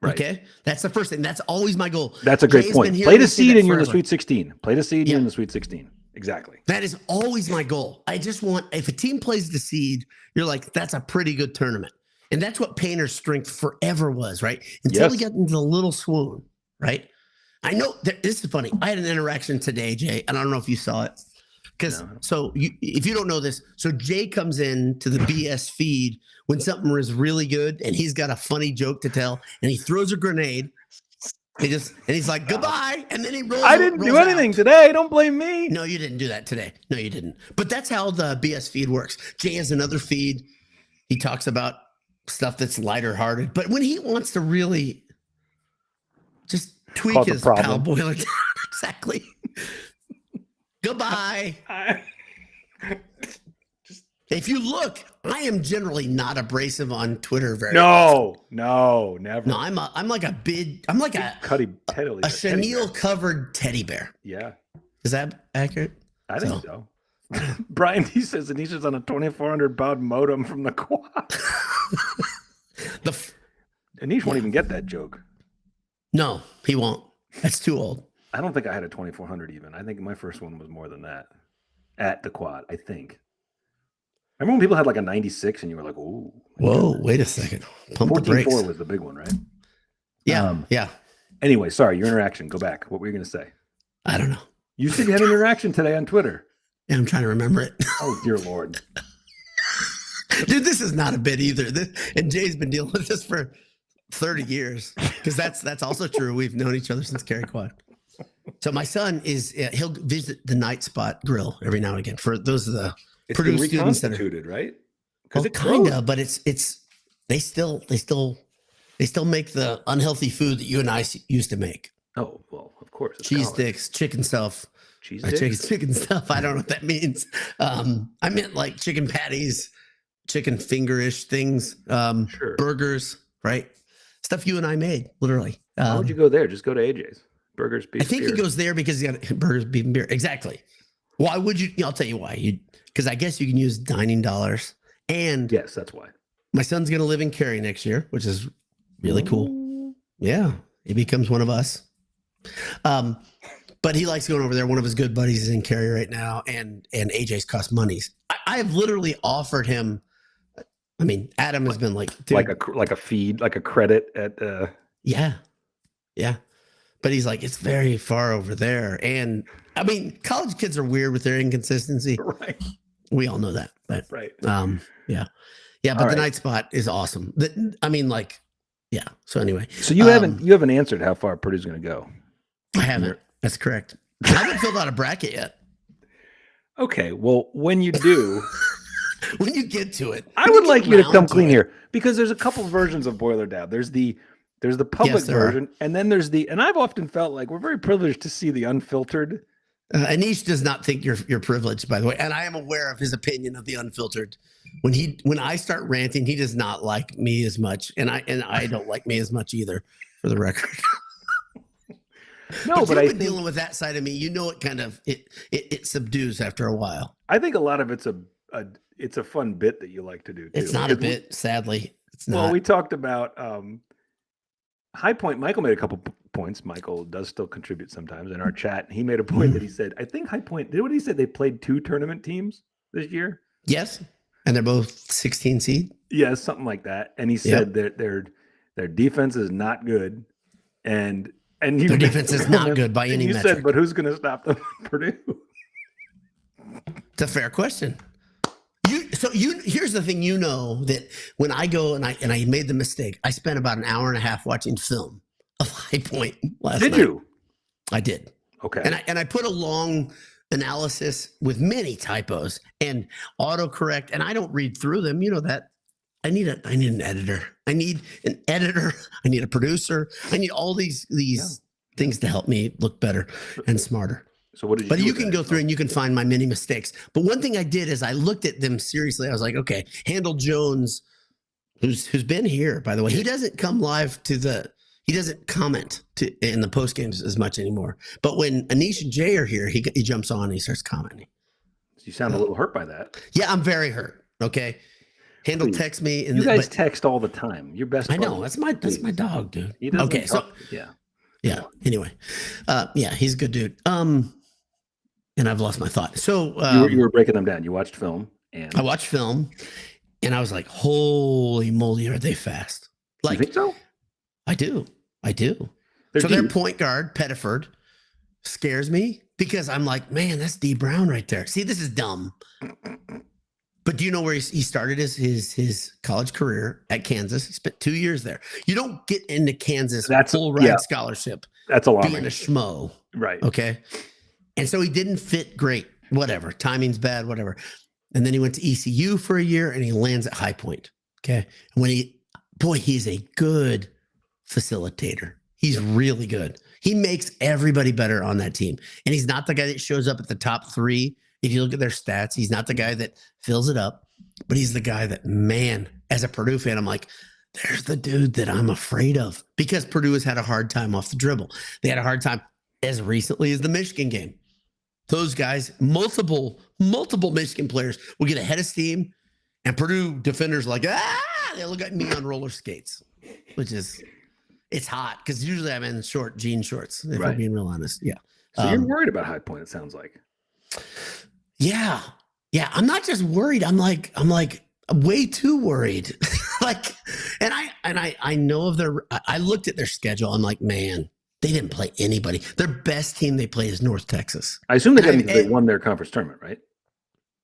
Okay. That's the first thing. That's always my goal. That's a great point. Play the seed and you're in the Sweet 16. Play the seed and you're in the Sweet 16. Exactly. That is always my goal. I just want, if a team plays the seed, you're like, that's a pretty good tournament. And that's what Painter's strength forever was, right? Until he got into the little swoon, right? I know that this is funny. I had an interaction today, Jay, and I don't know if you saw it. Because if you don't know this, so Jay comes in to the BS feed when something is really good and he's got a funny joke to tell and he throws a grenade. He's like, goodbye. And then he rolls. I didn't do anything today. Don't blame me. No, you didn't do that today. No, you didn't. But that's how the BS feed works. Jay has another feed. He talks about stuff that's lighter hearted. But when he wants to really just tweak his pal boiler down, exactly. Goodbye. If you look, I am generally not abrasive on Twitter very often. No, never. No, I'm like a chenille covered teddy bear. Yeah. Is that accurate? I think so. Brian, he says Anisha's on a 2,400 baud modem from the quad. Anish won't even get that joke. No, he won't. That's too old. I don't think I had a 2400 even. I think my first one was more than that at the quad, I think. Remember when people had like a 96 and you were like, "Ooh." Whoa, wait a second. Pump the brakes. 14.4 was the big one, right? Yeah, yeah. Anyway, sorry, your interaction. Go back. What were you going to say? I don't know. You said you had an interaction today on Twitter. Yeah, I'm trying to remember it. Oh, dear Lord. Dude, this is not a bit either. And Jay's been dealing with this for 30 years because that's also true. We've known each other since Carry Quad. So my son he'll visit the Night Spot Grill every now and again. For those of the It's Purdue been students that are reconstituted, right? well, kind of, but they still make the unhealthy food that you and I used to make. Oh, well, of course. Cheese sticks, chicken stuff. Chicken stuff. I don't know what that means. I meant like chicken patties, chicken finger-ish things, Sure. burgers, right? Stuff you and I made, literally. Why would you go there? Just go to AJ's. Burgers, beef, I think beer. he goes there because he got burgers, beef, and beer. Exactly. Why would you? I'll tell you why. Because I guess you can use dining dollars. And yes, that's why. my son's going to live in Cary next year, which is really cool. Yeah. He becomes one of us. But he likes going over there. One of his good buddies is in Cary right now, and AJ's cost monies. I have literally offered him. I mean, Adam has been like, dude, like a feed, like a credit at. Yeah. But he's like, it's very far over there, and I mean, college kids are weird with their inconsistency. Right. We all know that, but right. Yeah. But the Night Spot is awesome. Yeah. So anyway, so you haven't answered how far Purdue's going to go. I haven't. That's correct. I haven't filled out a bracket yet. Okay. Well, when you do, when you get to it, I would like you to come clean here because there's a couple versions of Boiler Dab. There's the public version, and then and I've often felt like we're very privileged to see the unfiltered. Anish does not think you're privileged, by the way, and I am aware of his opinion of the unfiltered. When I start ranting, he does not like me as much, and I don't like me as much either, for the record. No, but I've been dealing with that side of me. You know, it kind of it subdues after a while. I think a lot of it's a fun bit that you like to do too. It's not a bit, sadly. It's not. Well, we talked about High Point. Michael made a couple points. Michael does still contribute sometimes in our chat. He made a point that he said, I think High Point did what he said. They played 2 tournament teams this year. Yes, and they're both 16 seed. Yeah, something like that. And he said that their defense is not good, and their defense is not good by any metric. Said, but who's going to stop them? Purdue. It's a fair question. Here's the thing, that when I go and I made the mistake, I spent about an hour and a half watching film of High Point last night. Did you? I did. Okay. And I put a long analysis with many typos and autocorrect, and I don't read through them. You know that. I need an editor. I need an editor. I need a producer. I need all these things to help me look better and smarter. So what did you do? But you can go through and you can find my many mistakes. But one thing I did is I looked at them seriously. I was like, okay, Handel Jones, who's been here, by the way, he doesn't come live he doesn't comment in the post games as much anymore. But when Anish and Jay are here, he jumps on and he starts commenting. You sound a little hurt by that. Yeah, I'm very hurt. Okay. Handel texts me. You guys text all the time. Your best. I know. That's my dog, dude. He doesn't okay. So yeah. Anyway, he's a good dude. And I've lost my thought. So you were breaking them down. You watched film, and I watched film, and I was like, "Holy moly, are they fast?" Like, you think so? I do. Their point guard Pettiford scares me because I'm like, man, that's D Brown right there. See, this is dumb. But do you know where he started his college career at Kansas? He spent 2 years there. You don't get into Kansas full ride scholarship. That's alarming. Being a schmo, right? Okay, and so he didn't fit great. Whatever, timing's bad. Whatever. And then he went to ECU for a year, and he lands at High Point. Okay, and he's a good facilitator. He's really good. He makes everybody better on that team, and he's not the guy that shows up at the top 3. If you look at their stats, he's not the guy that fills it up, but he's the guy that, man, as a Purdue fan, I'm like, there's the dude that I'm afraid of, because Purdue has had a hard time off the dribble. They had a hard time as recently as the Michigan game. Those guys, multiple Michigan players will get ahead of steam, and Purdue defenders like, they look like me on roller skates, which is, it's hot because usually I'm in jean shorts, if I'm being real honest. Yeah. So you're worried about High Point, it sounds like. Yeah. Yeah. I'm not just worried. I'm like way too worried. Like, and I know I looked at their schedule. I'm like, man, they didn't play anybody. Their best team they play is North Texas. I assume they won their conference tournament, right?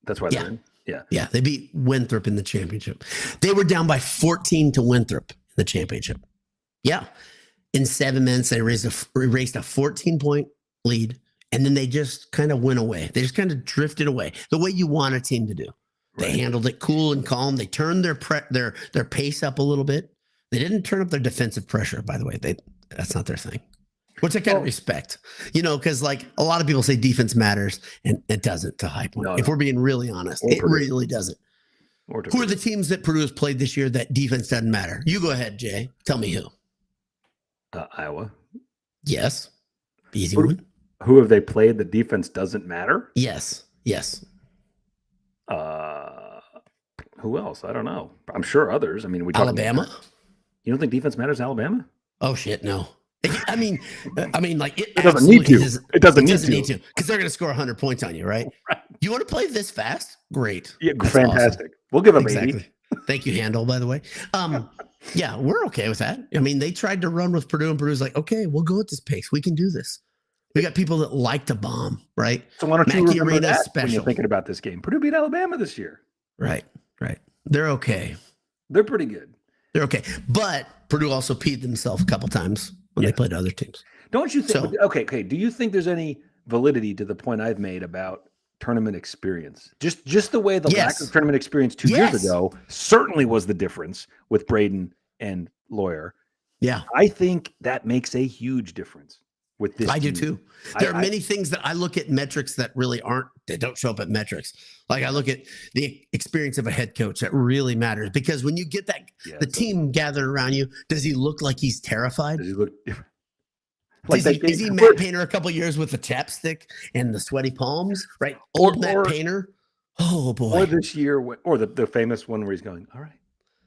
That's why they're in. Yeah. Yeah. They beat Winthrop in the championship. They were down by 14 to Winthrop in the championship. Yeah. In 7 minutes, they erased a 14-point lead, and then they just kind of went away. They just kind of drifted away the way you want a team to do. They handled it cool and calm. They turned their pace up a little bit. They didn't turn up their defensive pressure, by the way. That's not their thing, which I kind of respect, because like a lot of people say defense matters, and it doesn't to High Point. If we're being really honest, it really doesn't. Who are the teams that Purdue has played this year that defense doesn't matter? You go ahead, Jay. Tell me who. Iowa. Yes. Easy one. Who have they played? The defense doesn't matter? Yes. Who else? I don't know. I'm sure others. I mean, Alabama. You don't think defense matters, Alabama? Oh shit, no. I mean, like it doesn't need to. It doesn't need to because they're going to score 100 points on you, right? You want to play this fast? Great. Yeah, fantastic. Awesome. We'll give them 80. Thank you, Handel, by the way. Yeah, we're okay with that. I mean, they tried to run with Purdue, and Purdue's like, okay, we'll go at this pace. We can do this. We got people that like to bomb, right? So why don't you remember that when you're thinking about this game? Purdue beat Alabama this year. Right. They're okay. They're pretty good. They're okay. But Purdue also peed themselves a couple times when they played other teams. Don't you think? Okay. Do you think there's any validity to the point I've made about tournament experience? Just the way the lack of tournament experience 2 years ago certainly was the difference with Braden and Lawyer. Yeah. I think that makes a huge difference with this. I do too. There are many things that I look at metrics that really they don't show up at metrics. Like I look at the experience of a head coach that really matters, because when you get the team gathered around you, does he look like he's terrified? Does he look different? Is he Matt Painter a couple years with the chapstick and the sweaty palms, right? Matt Painter. Oh boy. Or this year, or the famous one where he's going, all right,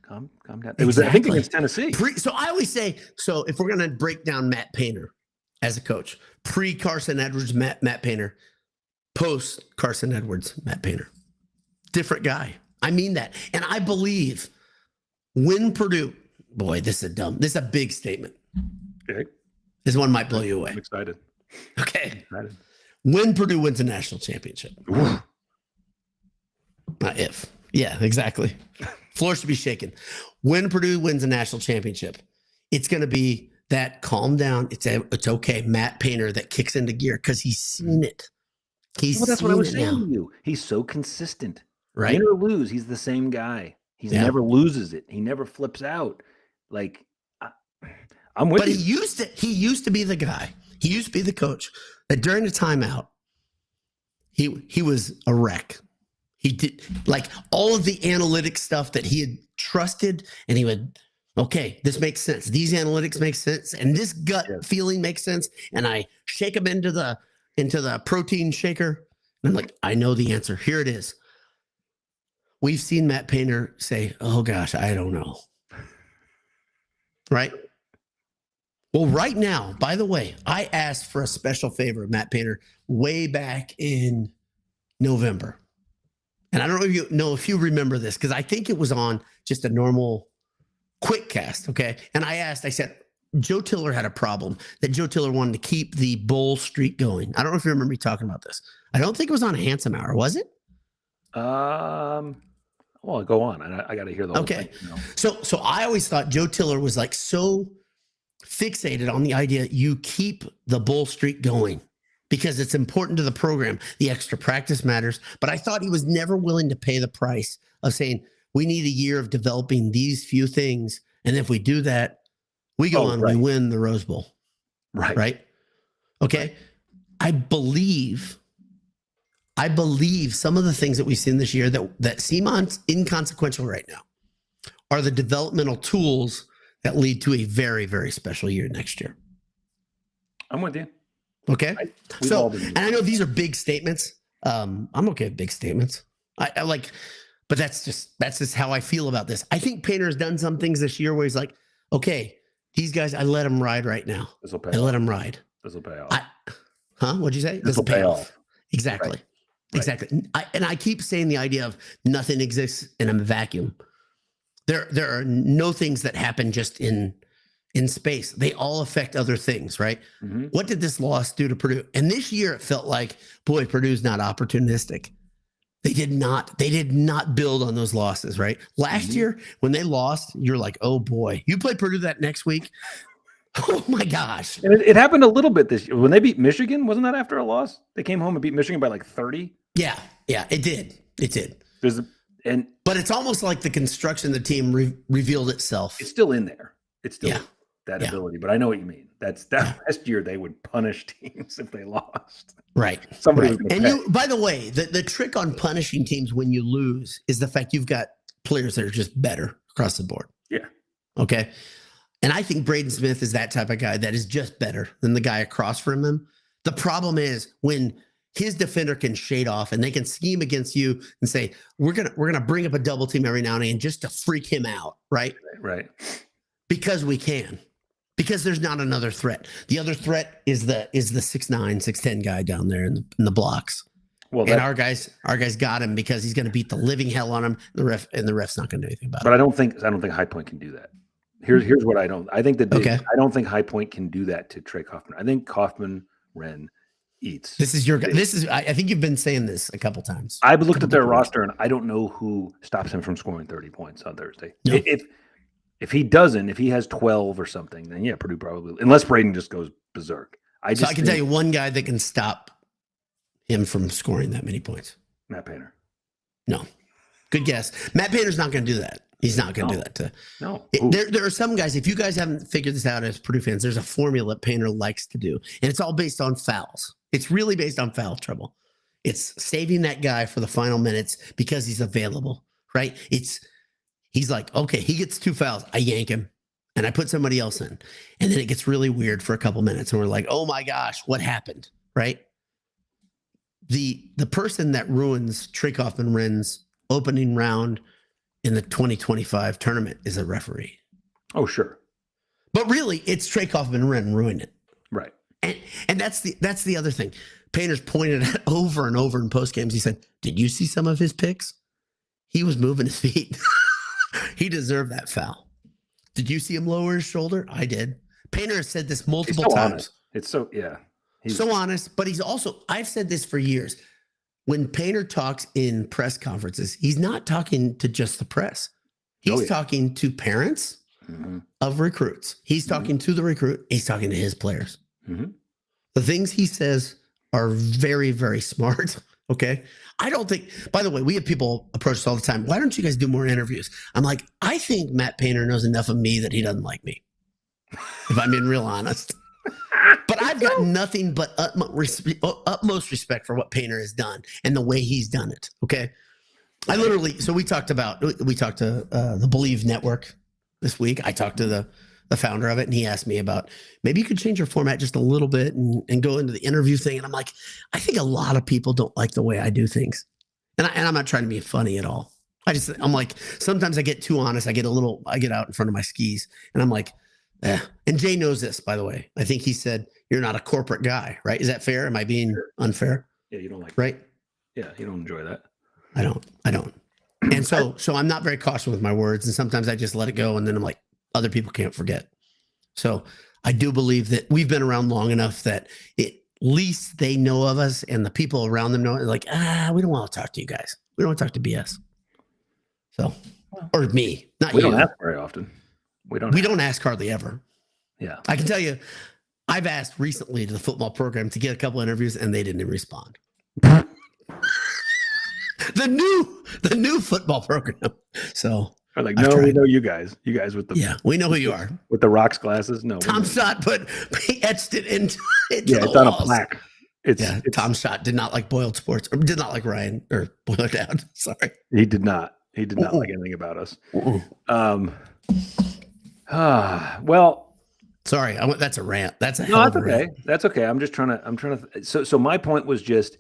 calm down. It was, I think, against Tennessee. So I always say, so if we're going to break down Matt Painter as a coach, pre-Carson Edwards, Matt Painter, post-Carson Edwards, Matt Painter. Different guy. I mean that. And I believe when Purdue, boy, this is a big statement. Okay. This one might blow you away. I'm excited. Okay. When Purdue wins a national championship. Not if. Yeah, exactly. Floor should be shaken. When Purdue wins a national championship, it's going to be that calm down. It's okay. Matt Painter that kicks into gear because he's seen it. That's what I was saying to you. He's so consistent. Right. Win or lose, he's the same guy. He never loses it. He never flips out. Like, I'm with you. But he used to be the guy. He used to be the coach that during the timeout, he was a wreck. He did like all of the analytic stuff that he had trusted, and he would, okay, this makes sense. These analytics make sense, and this gut feeling makes sense. And I shake him into the protein shaker, and I'm like, I know the answer. Here it is. We've seen Matt Painter say, "Oh gosh, I don't know." Right? Well, right now, by the way, I asked for a special favor of Matt Painter way back in November. And I don't know if you remember this, because I think it was on just a normal quick cast, okay? And I said, Joe Tiller had a problem, that Joe Tiller wanted to keep the bowl streak going. I don't know if you remember me talking about this. I don't think it was on a Handsome Hour, was it? Well, go on. I got to hear the whole thing. So I always thought Joe Tiller was like so fixated on the idea you keep the bowl streak going because it's important to the program. The extra practice matters. But I thought he was never willing to pay the price of saying, we need a year of developing these few things. And if we do that, we go on, we win the Rose Bowl. Right. Okay. I believe some of the things that we've seen this year that seem inconsequential right now are the developmental tools that lead to a very, very special year next year. I'm with you. Okay. And I know these are big statements. I'm okay with big statements. But But that's just how I feel about this. I think Painter's done some things this year where he's like, okay, these guys, I let them ride right now. This will pay I off. let them ride. This will pay off. What'd you say? This will pay off. Exactly. Right. Exactly. I keep saying the idea of nothing exists in a vacuum. There are no things that happen just in space. They all affect other things, right? Mm-hmm. What did this loss do to Purdue? And this year it felt like, boy, Purdue's not opportunistic. They did not build on those losses, right? Last year, when they lost, you're like, oh boy, you play Purdue that next week. Oh my gosh. And it happened a little bit this year. When they beat Michigan, wasn't that after a loss? They came home and beat Michigan by like 30. Yeah, it did. It did. But it's almost like the construction of the team revealed itself. It's still in there. It's still that ability. But I know what you mean. That last year they would punish teams if they lost. Right. Somebody right. And you, by the way, the trick on punishing teams when you lose is the fact you've got players that are just better across the board. Yeah. Okay. And I think Braden Smith is that type of guy that is just better than the guy across from him. The problem is when his defender can shade off and they can scheme against you and say, we're gonna bring up a double team every now and then just to freak him out, right? Right. Because we can. Because there's not another threat. The other threat is the 6'9", 6'10" guy down there in the blocks. Well, and our guys got him because he's going to beat the living hell on him. The ref's not going to do anything about it. But I don't think High Point can do that. Here's what I don't. I think I don't think High Point can do that to Trey Kaufman. I think Kaufman Wren eats. This is your guy. I think you've been saying this a couple times. I've looked at their roster and I don't know who stops him from scoring 30 points on Thursday. No. If he doesn't, if he has 12 or something, then yeah, Purdue probably, unless Braden just goes berserk. I can tell you one guy that can stop him from scoring that many points. Matt Painter. No. Good guess. Matt Painter's not going to do that. He's not going to do that. There are some guys, if you guys haven't figured this out as Purdue fans, there's a formula Painter likes to do, and it's all based on fouls. It's really based on foul trouble. It's saving that guy for the final minutes because he's available, right? He's like, okay, he gets 2 fouls. I yank him and I put somebody else in. And then it gets really weird for a couple minutes. And we're like, oh my gosh, what happened? Right? The person that ruins Trey Kaufman Wren's opening round in the 2025 tournament is a referee. Oh, sure. But really, it's Trey Kaufman Wren ruined it. Right. And that's the other thing. Painter's pointed at over and over in post games. He said, did you see some of his picks? He was moving his feet. He deserved that foul. Did you see him lower his shoulder? I did. Painter has said this multiple times. Honest. It's so, yeah. He's so honest, but he's also, I've said this for years. When Painter talks in press conferences, he's not talking to just the press. He's talking to parents of recruits. He's talking to the recruit. He's talking to his players. Mm-hmm. The things he says are very, very smart. Okay. I don't think, by the way, we have people approach us all the time. Why don't you guys do more interviews? I'm like, I think Matt Painter knows enough of me that he doesn't like me, if I'm being real honest. But I've got nothing but utmost respect for what Painter has done and the way he's done it. Okay. We talked to the Believe Network this week. I talked to the founder of it, and he asked me about maybe you could change your format just a little bit and go into the interview thing. And I'm like, I think a lot of people don't like the way I do things. And I'm not trying to be funny at all. I'm like, sometimes I get too honest. I get out in front of my skis and I'm like, And Jay knows this, by the way. I think he said, you're not a corporate guy, right? Is that fair? Am I being unfair? Yeah, you don't like right? Yeah, you don't enjoy that. I don't. And so I'm not very cautious with my words. And sometimes I just let it go. And then I'm like, other people can't forget. So I do believe that we've been around long enough that at least they know of us and the people around them know. Like, we don't want to talk to you guys. We don't want to talk to BS. So, or me, not we you. We don't ask very often. We don't ask hardly ever. Yeah. I can tell you, I've asked recently to the football program to get a couple interviews and they didn't respond. The new football program. So I'm like, no, we know you guys. You guys with the we know who you are. With the rocks glasses. No. Tom Schott etched it into it's on a plaque. Tom Schott did not like Boiled Sports, or did not like Ryan or Boiled Down. Sorry. He did not. He did not like anything about us. Well, sorry. That's a rant. That's a no. That's okay. Rant. That's okay. I'm trying to. So my point was just,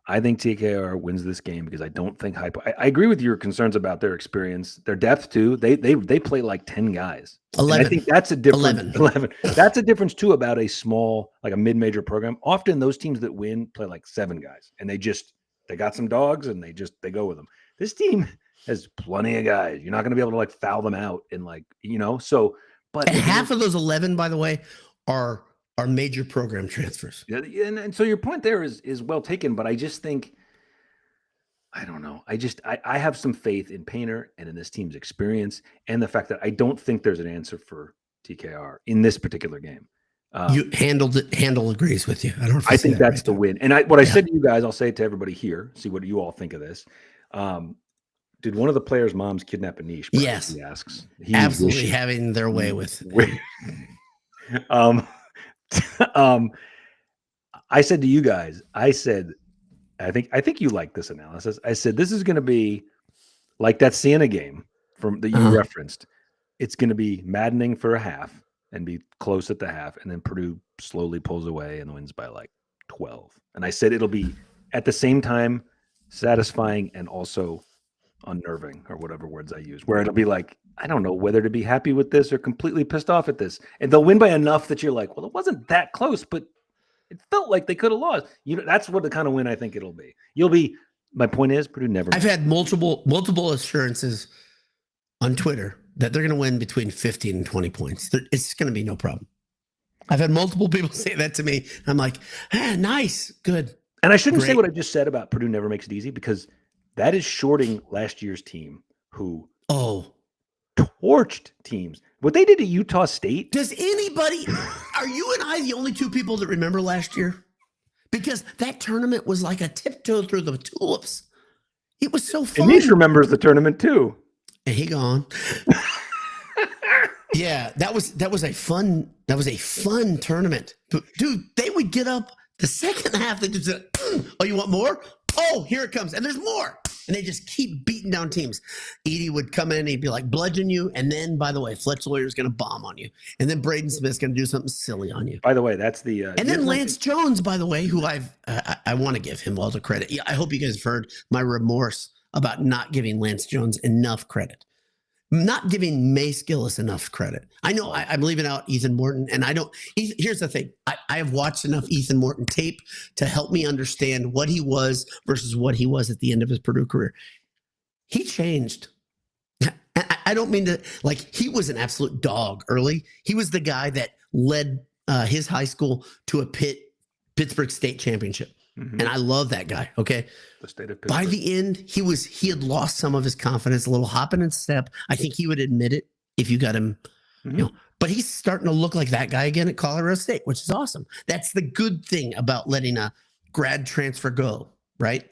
I think TKR wins this game because I don't think I agree with your concerns about their experience, their depth too. They play like 10 guys. 11. And I think that's a difference. 11. 11. That's a difference too about a small, like a mid-major program. Often those teams that win play like 7 guys, and they got some dogs and they go with them. This team has plenty of guys. You're not going to be able to like foul them out and so. But and half of those 11, by the way, are major program transfers. Yeah, and so your point there is well taken, but I just think, I don't know. I have some faith in Painter and in this team's experience and the fact that I don't think there's an answer for TKR in this particular game. Handle agrees with you. I think that's the win. And I said to you guys, I'll say it to everybody here, see what you all think of this. Did one of the players' moms kidnap Anish? Yes. He asks. Absolutely having their way with. I said to you guys, I think you like this analysis. I said this is going to be like that Siena game that you referenced. It's going to be maddening for a half and be close at the half, and then Purdue slowly pulls away and wins by like 12. And I said it'll be at the same time satisfying and also unnerving, or whatever words I use, where it'll be like, I don't know whether to be happy with this or completely pissed off at this. And they'll win by enough that you're like, well, it wasn't that close, but it felt like they could have lost. That's what the kind of win I think it'll be. My point is, Purdue never. I've had multiple assurances on Twitter that they're going to win between 15 and 20 points. It's going to be no problem. I've had multiple people say that to me. I'm like, nice, good. And I shouldn't say what I just said about Purdue never makes it easy, because that is shorting last year's team who torched teams. What they did to Utah State. Does anybody, are you and I the only two people that remember last year? Because that tournament was like a tiptoe through the tulips. It was so fun. Anish remembers the tournament too. And he gone. Yeah, that was a fun tournament. But dude, they would get up the second half. They just said, oh, you want more? Oh, here it comes. And there's more. And they just keep beating down teams. Edie would come in and he'd be like, bludgeon you. And then, by the way, Fletch Lawyer's going to bomb on you. And then Braden Smith's going to do something silly on you. By the way, that's the... and then Lance Jones, by the way, who I want to give him all the credit. I hope you guys have heard my remorse about not giving Lance Jones enough credit. Not giving Mace Gillis enough credit. I know I'm leaving out Ethan Morton, and I don't. Here's the thing: I have watched enough Ethan Morton tape to help me understand what he was versus what he was at the end of his Purdue career. He changed. I don't mean to he was an absolute dog early. He was the guy that led his high school to a Pittsburgh State championship. Mm-hmm. And I love that guy. Okay. The state of Pittsburgh. By the end, he had lost some of his confidence, a little hopping and step. I think he would admit it if you got him, but he's starting to look like that guy again at Colorado State, which is awesome. That's the good thing about letting a grad transfer go, right?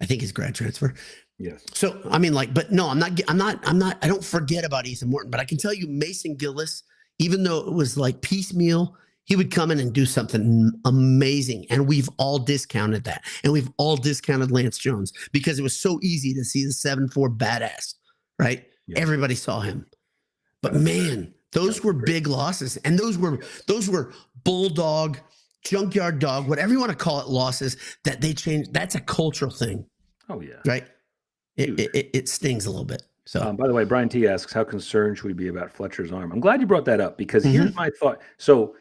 I think it's grad transfer. Yes. So, I mean, but no, I don't forget about Ethan Morton, but I can tell you Mason Gillis, even though it was like piecemeal, he would come in and do something amazing. And we've all discounted that. And we've all discounted Lance Jones because it was so easy to see the 7'4" badass, right? Yes. Everybody saw him. But man, those were big losses. And those were bulldog, junkyard dog, whatever you want to call it, losses that they changed. That's a cultural thing. Oh, yeah. Right? It stings a little bit. So, by the way, Brian T asks, how concerned should we be about Fletcher's arm? I'm glad you brought that up, because here's my thought. So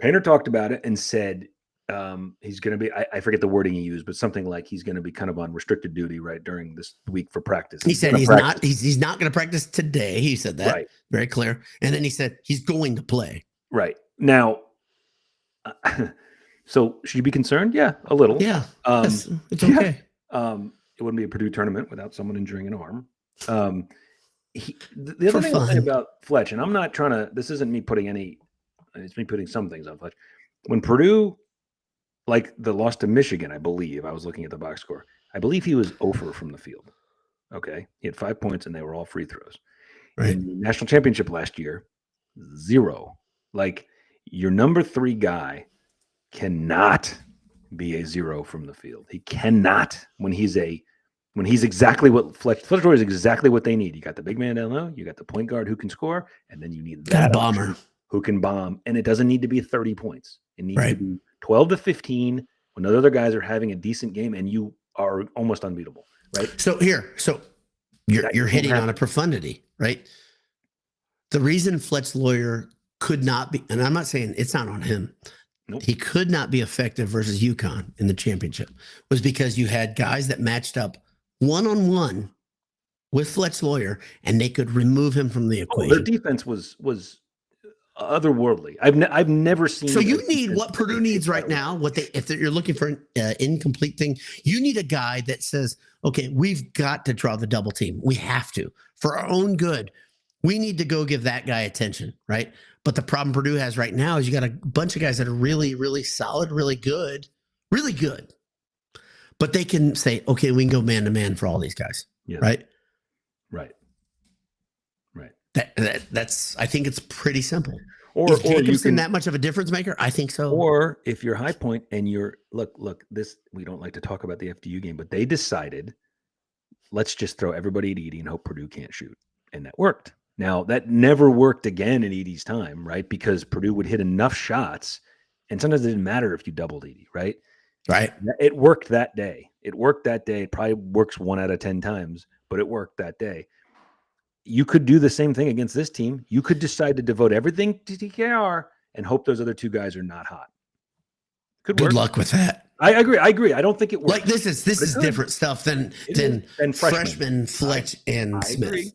Painter talked about it and said he's going to be, I forget the wording he used, but something like he's going to be kind of on restricted duty right during this week for practice. He said he's not going to practice today. He said that, right. Very clear. And then he said he's going to play. Right. Now, so should you be concerned? Yeah, a little. Yeah, it's okay. Yeah. It wouldn't be a Purdue tournament without someone injuring an arm. The other thing I'll say about Fletch, and I'm not trying to, this isn't me putting it's me putting some things on Fletch. When Purdue, like the loss to Michigan, I believe, I was looking at the box score. I believe he was 0 from the field. Okay. He had 5 points and they were all free throws. Right. In the national championship last year, 0. Like, your number 3 guy cannot be a 0 from the field. He cannot when he's exactly what Fletcher is exactly what they need. You got the big man down low, you got the point guard who can score, and then you need that bomber who can bomb. And it doesn't need to be 30 points. It needs to be 12 to 15 when the other guys are having a decent game and you are almost unbeatable, right? So you're hitting on a profundity, right? The reason Fletch Lawyer could not be, and I'm not saying it's not on him. Nope. He could not be effective versus UConn in the championship was because you had guys that matched up one-on-one with Fletch Lawyer, and they could remove him from the equation. Their defense was otherworldly. I've never seen. So you need what Purdue needs right now. If you're looking for an incomplete thing, you need a guy that says, "Okay, we've got to draw the double team. We have to for our own good. We need to go give that guy attention, right?" But the problem Purdue has right now is you got a bunch of guys that are really, really solid, really good, but they can say, "Okay, we can go man to man for all these guys," right? Right. That's. I think it's pretty simple. Or Jacobson that much of a difference maker? I think so. Or if you're High Point and you're look, this we don't like to talk about the FDU game, but they decided let's just throw everybody at Edie and hope Purdue can't shoot, and that worked. Now that never worked again in Edie's time, right? Because Purdue would hit enough shots, and sometimes it didn't matter if you doubled Edie, right? Right. It worked that day. It probably works 1 out of 10 times, but it worked that day. You could do the same thing against this team. You could decide to devote everything to TKR and hope those other two guys are not hot. Could work. Good luck with that. I agree. I don't think it works. Like this is different stuff than freshman Fletch and Smith.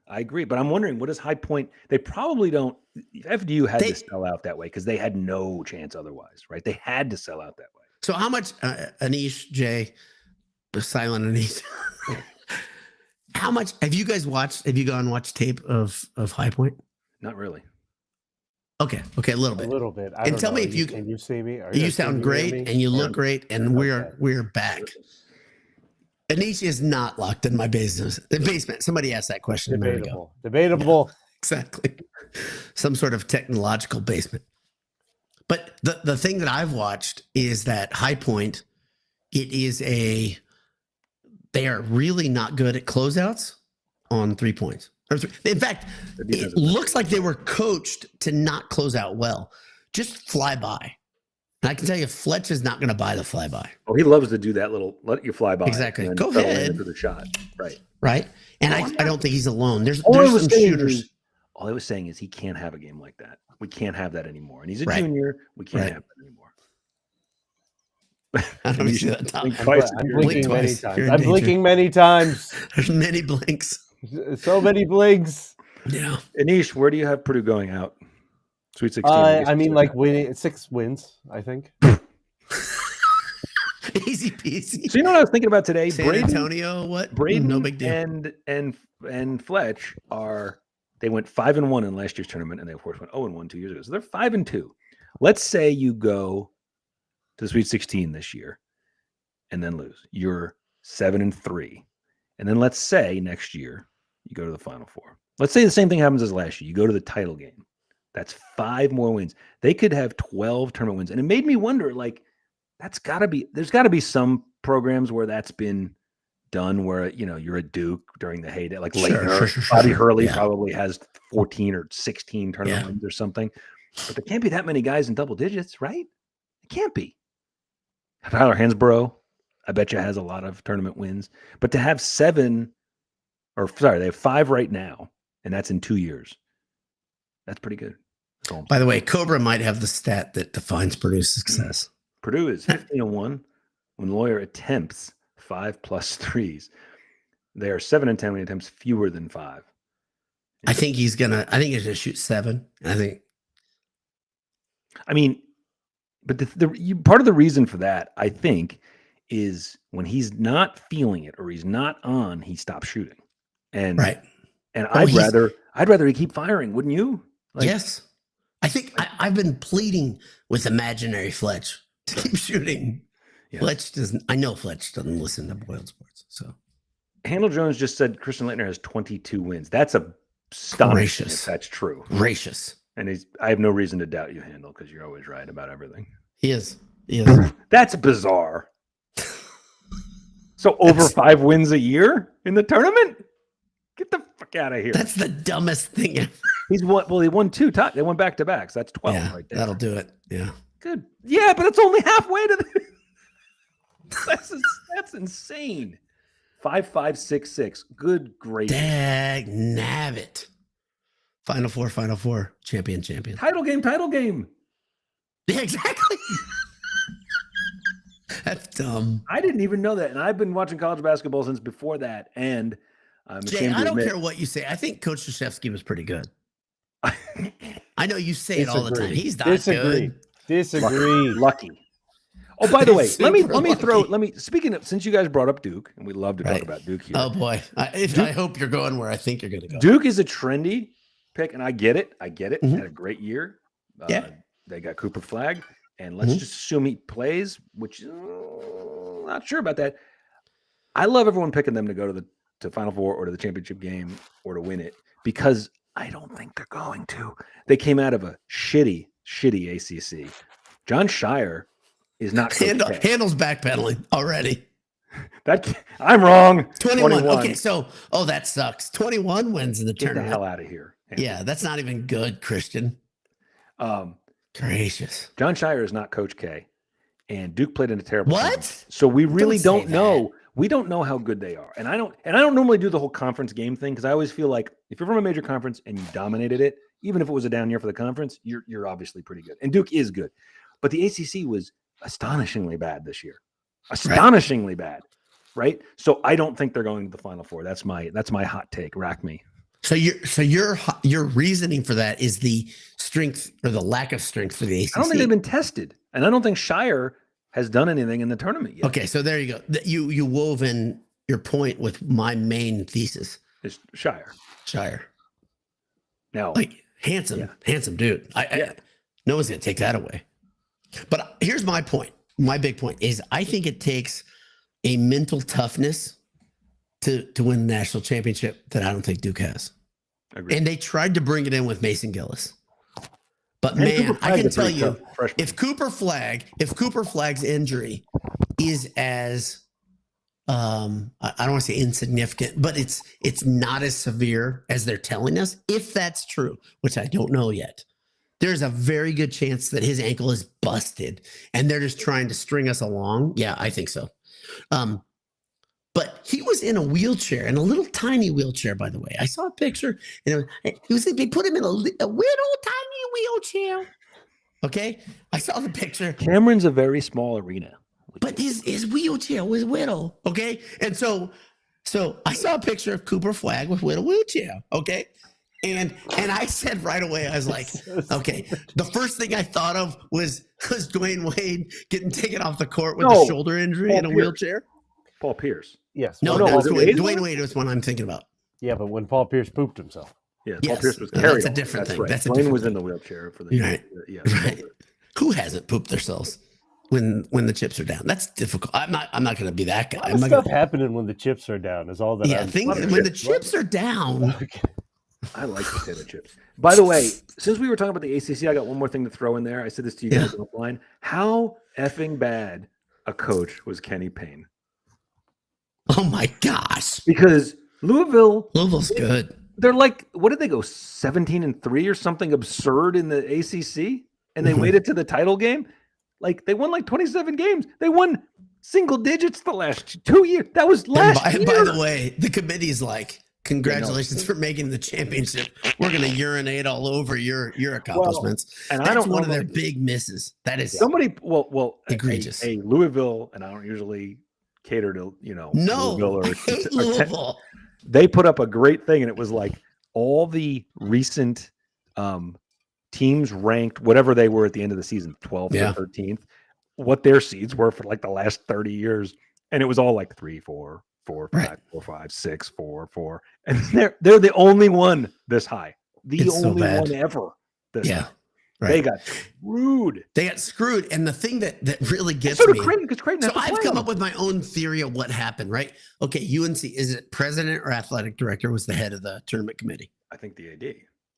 I agree, but I'm wondering what is High Point? They probably don't. FDU had to sell out that way because they had no chance otherwise, right? They had to sell out that way. So how much Anish Jay, silent Anish? How much have you guys watched? Have you gone and watched tape of High Point? Not really. Okay, a little bit. A little bit. And tell me if you can you see me? You sound great and you look great, and we're back. Anish is not locked in my basement. Somebody asked that question. Debatable. Exactly. Some sort of technological basement. But the thing that I've watched is that High Point, they are really not good at closeouts on 3 points. In fact, it looks like they were coached to not close out well. Just fly by. And I can tell you, Fletch is not going to buy the flyby. Oh, he loves to do that little let you fly by. Exactly. Go ahead for the shot. Right. And I don't think he's alone. There's some shooters. All I was saying is he can't have a game like that. We can't have that anymore. And he's a junior. We can't have that anymore. I don't see that top. I'm blinking many times. I'm blinking many times. There's many blinks. So many blinks. Yeah. Anish, where do you have Purdue going out? Sweet 16. I mean, like winning 6 wins, I think. Easy peasy. So you know what I was thinking about today? San Antonio, what? Braden, no big deal. And Fletch they went 5-1 in last year's tournament, and they of course went 0-1 2 years ago. So they're 5-2. Let's say you go to the Sweet 16 this year and then lose. You're 7-3. And then let's say next year you go to the Final Four. Let's say the same thing happens as last year. You go to the title game. That's 5 more wins. They could have 12 tournament wins. And it made me wonder, there's got to be some programs where that's been done where, you're a Duke during the heyday, like later. Bobby Hurley probably has 14 or 16 tournament wins or something. But there can't be that many guys in double digits, right? It can't be. Tyler Hansbrough, I bet you has a lot of tournament wins. But to have they have 5 right now, and that's in 2 years. That's pretty good. By the way, Cobra might have the stat that defines Purdue's success. Purdue is 15-1 when Lawyer attempts 5+ threes. They are 7-10 when he attempts fewer than 5. I think he's gonna shoot 7. But part of the reason for that, I think, is when he's not feeling it or he's not on, he stops shooting. And right. And I'd rather he keep firing, wouldn't you? Yes. I think I've been pleading with imaginary Fletch to keep shooting. Yeah. I know Fletch doesn't listen to Boiled Sports. So Handel Jones just said Christian Laettner has 22 wins. That's astonishing if that's true. Gracious. And I have no reason to doubt you, Handel, because you're always right about everything. He is. That's bizarre. So over 5 wins a year in the tournament? Get the fuck out of here. That's the dumbest thing ever. He won 2 top. They went back to back. So that's 12 right there. That'll do it. Yeah. Good. Yeah, but it's only halfway to the That's insane. 5.566. Good gracious. Dag nabbit. Final four, champion. Title game. Yeah, exactly. That's dumb. I didn't even know that, and I've been watching college basketball since before that. And I'm Jay, I don't care what you say. I think Coach Krzyzewski was pretty good. I know you say it all the time. He's not good. Disagree. Lucky. Oh, by the way, let me speaking of, since you guys brought up Duke, and we love to talk about Duke here. Oh boy, I hope you're going where I think you're going to go. Duke is a trendy pick, and I get it. Mm-hmm. Had a great year. Yeah, they got Cooper Flag, and let's just assume he plays, which not sure about that. I love everyone picking them to go to Final Four or to the championship game or to win it, because I don't think they're going to. They came out of a shitty ACC. John Shire is not handles backpedaling already. I'm wrong. 21. Okay, so that sucks. 21 wins in the tournament. Get the hell out of here. Yeah, that's not even good, Christian. Gracious. John Shire is not Coach K, and Duke played in a terrible What? game. So we really don't know. We don't know how good they are. And I don't normally do the whole conference game thing, because I always feel like if you're from a major conference and you dominated it, even if it was a down year for the conference, you're obviously pretty good. And Duke is good. But the ACC was astonishingly bad this year. Astonishingly bad. Right? So I don't think they're going to the Final Four. That's my hot take. Rack me. So your reasoning for that is the strength or the lack of strength for the ACC. I don't think they've been tested, and I don't think Shire has done anything in the tournament yet. Okay, so there you go. You wove in your point with my main thesis. It's Shire. Now, like handsome dude. No one's gonna take that away. But here's my point. My big point is I think it takes a mental toughness to win the national championship that I don't think Duke has. Agreed. And they tried to bring it in with Mason Gillis. But man, I can tell you, if Cooper Flag's injury is as I don't want to say insignificant, but it's not as severe as they're telling us, if that's true, which I don't know yet. There's a very good chance that his ankle is busted and they're just trying to string us along. Yeah, I think so. But he was in a wheelchair, in a little tiny wheelchair, by the way. I saw a picture, and they put him in a little tiny wheelchair. Okay, I saw the picture. Cameron's a very small arena, but his wheelchair was little. Okay, and so I saw a picture of Cooper Flag with a wheelchair. Okay, and I said right away, I was like, okay. The first thing I thought of was Dwayne Wade getting taken off the court with a shoulder injury in a wheelchair. Paul Pierce. Yes. No, Dwayne Wade was what I'm thinking about. Yeah, but when Paul Pierce pooped himself. Yeah, Paul Pierce was carried. That's a different thing. Right. That's Dwayne was in the wheelchair for the right. Right. Who hasn't pooped themselves when the chips are down? That's difficult. I'm not going to be that guy. I'm stuff happening when the chips are down is all that. Yeah, when the chips are down. I like potato chips. By the way, since we were talking about the ACC, I got one more thing to throw in there. I said this to you guys offline. How effing bad a coach was Kenny Payne? Oh my gosh! Because Louisville's good. They're like, what did they go 17-3 or something absurd in the ACC? And they waited to the title game. Like they won like 27 games. They won single digits the last 2 years. That was last year. By the way, the committee's like, congratulations for making the championship. We're going to urinate all over your accomplishments. And that's one of their big misses. That is egregious. A Louisville, and I don't usually cater to Louisville. They put up a great thing, and it was like all the recent teams ranked whatever they were at the end of the season, 12th or 13th, what their seeds were for like the last 30 years, and it was all like 3, 4, 4, 5, 4, 5, 6, 4, 4, and they're the only one this high, only one ever this high. Right. They got screwed. And the thing that really gets me. So I've come up with my own theory of what happened, right? Okay, UNC, is it president or athletic director was the head of the tournament committee? I think the AD.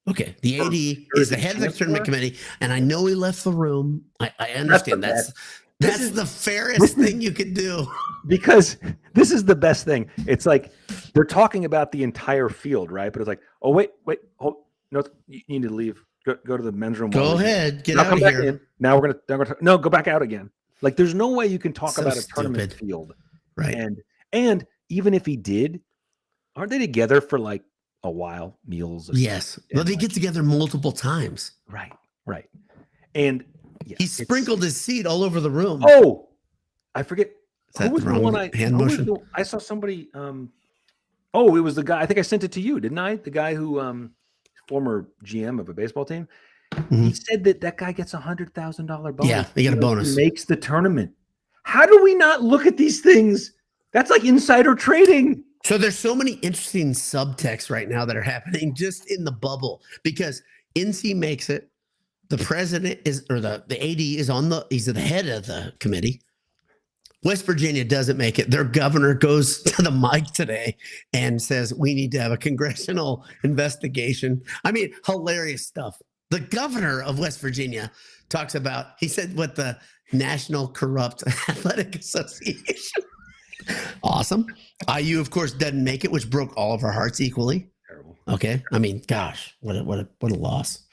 Okay, the AD is the head of the tournament committee. And I know he left the room. I understand that's the fairest thing you could do. Because this is the best thing. It's like they're talking about the entire field, right? But it's like, oh, wait, hold. No, you need to leave. Go to the men's room. Go ahead. Get out of here. Now we're gonna go back out again. Like, there's no way you can talk So about a tournament stupid. field. Right. And even if he did, aren't they together for like a while, meals? Yes. Well, they get together multiple times. Right. And he sprinkled his seed all over the room. Oh, I forget. Is that the wrong hand motion? I saw somebody. Oh, it was the guy. I think I sent it to you, didn't I? The guy who, former GM of a baseball team. Mm-hmm. He said that guy gets $100,000 bonus. Yeah, he got a bonus. He makes the tournament. How do we not look at these things? That's like insider trading. So there's so many interesting subtexts right now that are happening just in the bubble because NC makes it. The president is, or the AD is he's the head of the committee. West Virginia doesn't make it. Their governor goes to the mic today and says, we need to have a congressional investigation. I mean, hilarious stuff. The governor of West Virginia talks about, he said, what the National Corrupt Athletic Association. Awesome. IU, of course, doesn't make it, which broke all of our hearts equally. Terrible. Okay. I mean, gosh, what a loss.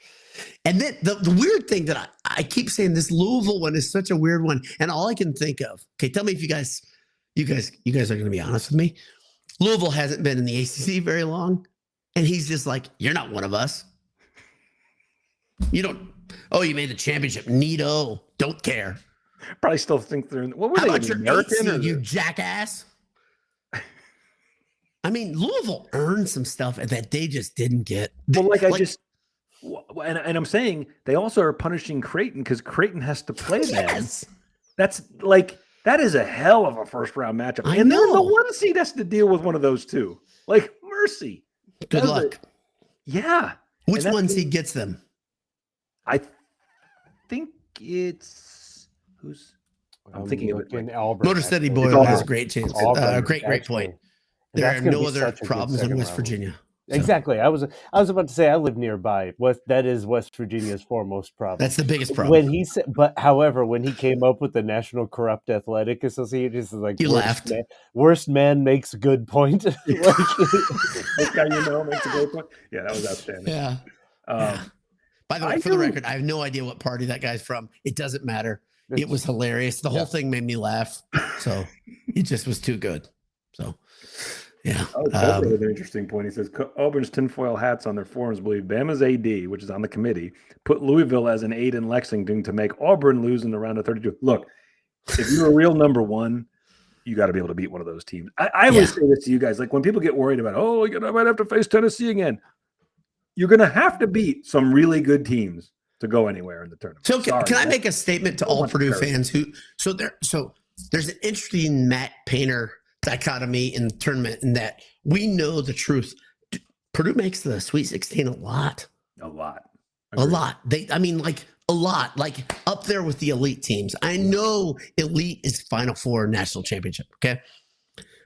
And then the weird thing that I keep saying, this Louisville one is such a weird one. And all I can think of, okay, tell me if you guys are going to be honest with me. Louisville hasn't been in the ACC very long. And he's just like, you're not one of us. You don't, you made the championship. Neato. Don't care. Probably still think they're in, what were How they? about your American AC, you jackass? I mean, Louisville earned some stuff that they just didn't get. And I'm saying they also are punishing Creighton because Creighton has to play them. Yes. That's like, that is a hell of a first round matchup. And then the 1 seed has to deal with one of those two. Like, mercy. Good luck. Yeah. Which 1 seed gets them? I think it's I'm thinking of it. Motor City Boyle has a great chance. Great point. There are no other problems in West Virginia. So. Exactly. I was about to say I live nearby. That is West Virginia's foremost problem. That's the biggest problem. When he said, however, when he came up with the National Corrupt Athletic Association, it's like you laughed. Worst man makes a good point. This guy makes a great point. Yeah, that was outstanding. Yeah. By the way, for the record, I have no idea what party that guy's from. It doesn't matter. It was hilarious. The whole thing made me laugh. So it just was too good. So, yeah. An interesting point. He says Auburn's tinfoil hats on their forums believe Bama's AD, which is on the committee, put Louisville as an 8 in Lexington to make Auburn lose in the round of 32. Look, if you're a real number one, you got to be able to beat one of those teams. I always say this to you guys. Like when people get worried about, I might have to face Tennessee again. You're going to have to beat some really good teams to go anywhere in the tournament. So can I make a statement to all Purdue fans so there's an interesting Matt Painter dichotomy in the tournament in that we know the truth. Purdue makes the Sweet 16 a lot. A lot. A lot, like up there with the elite teams. I know elite is Final Four national championship. Okay.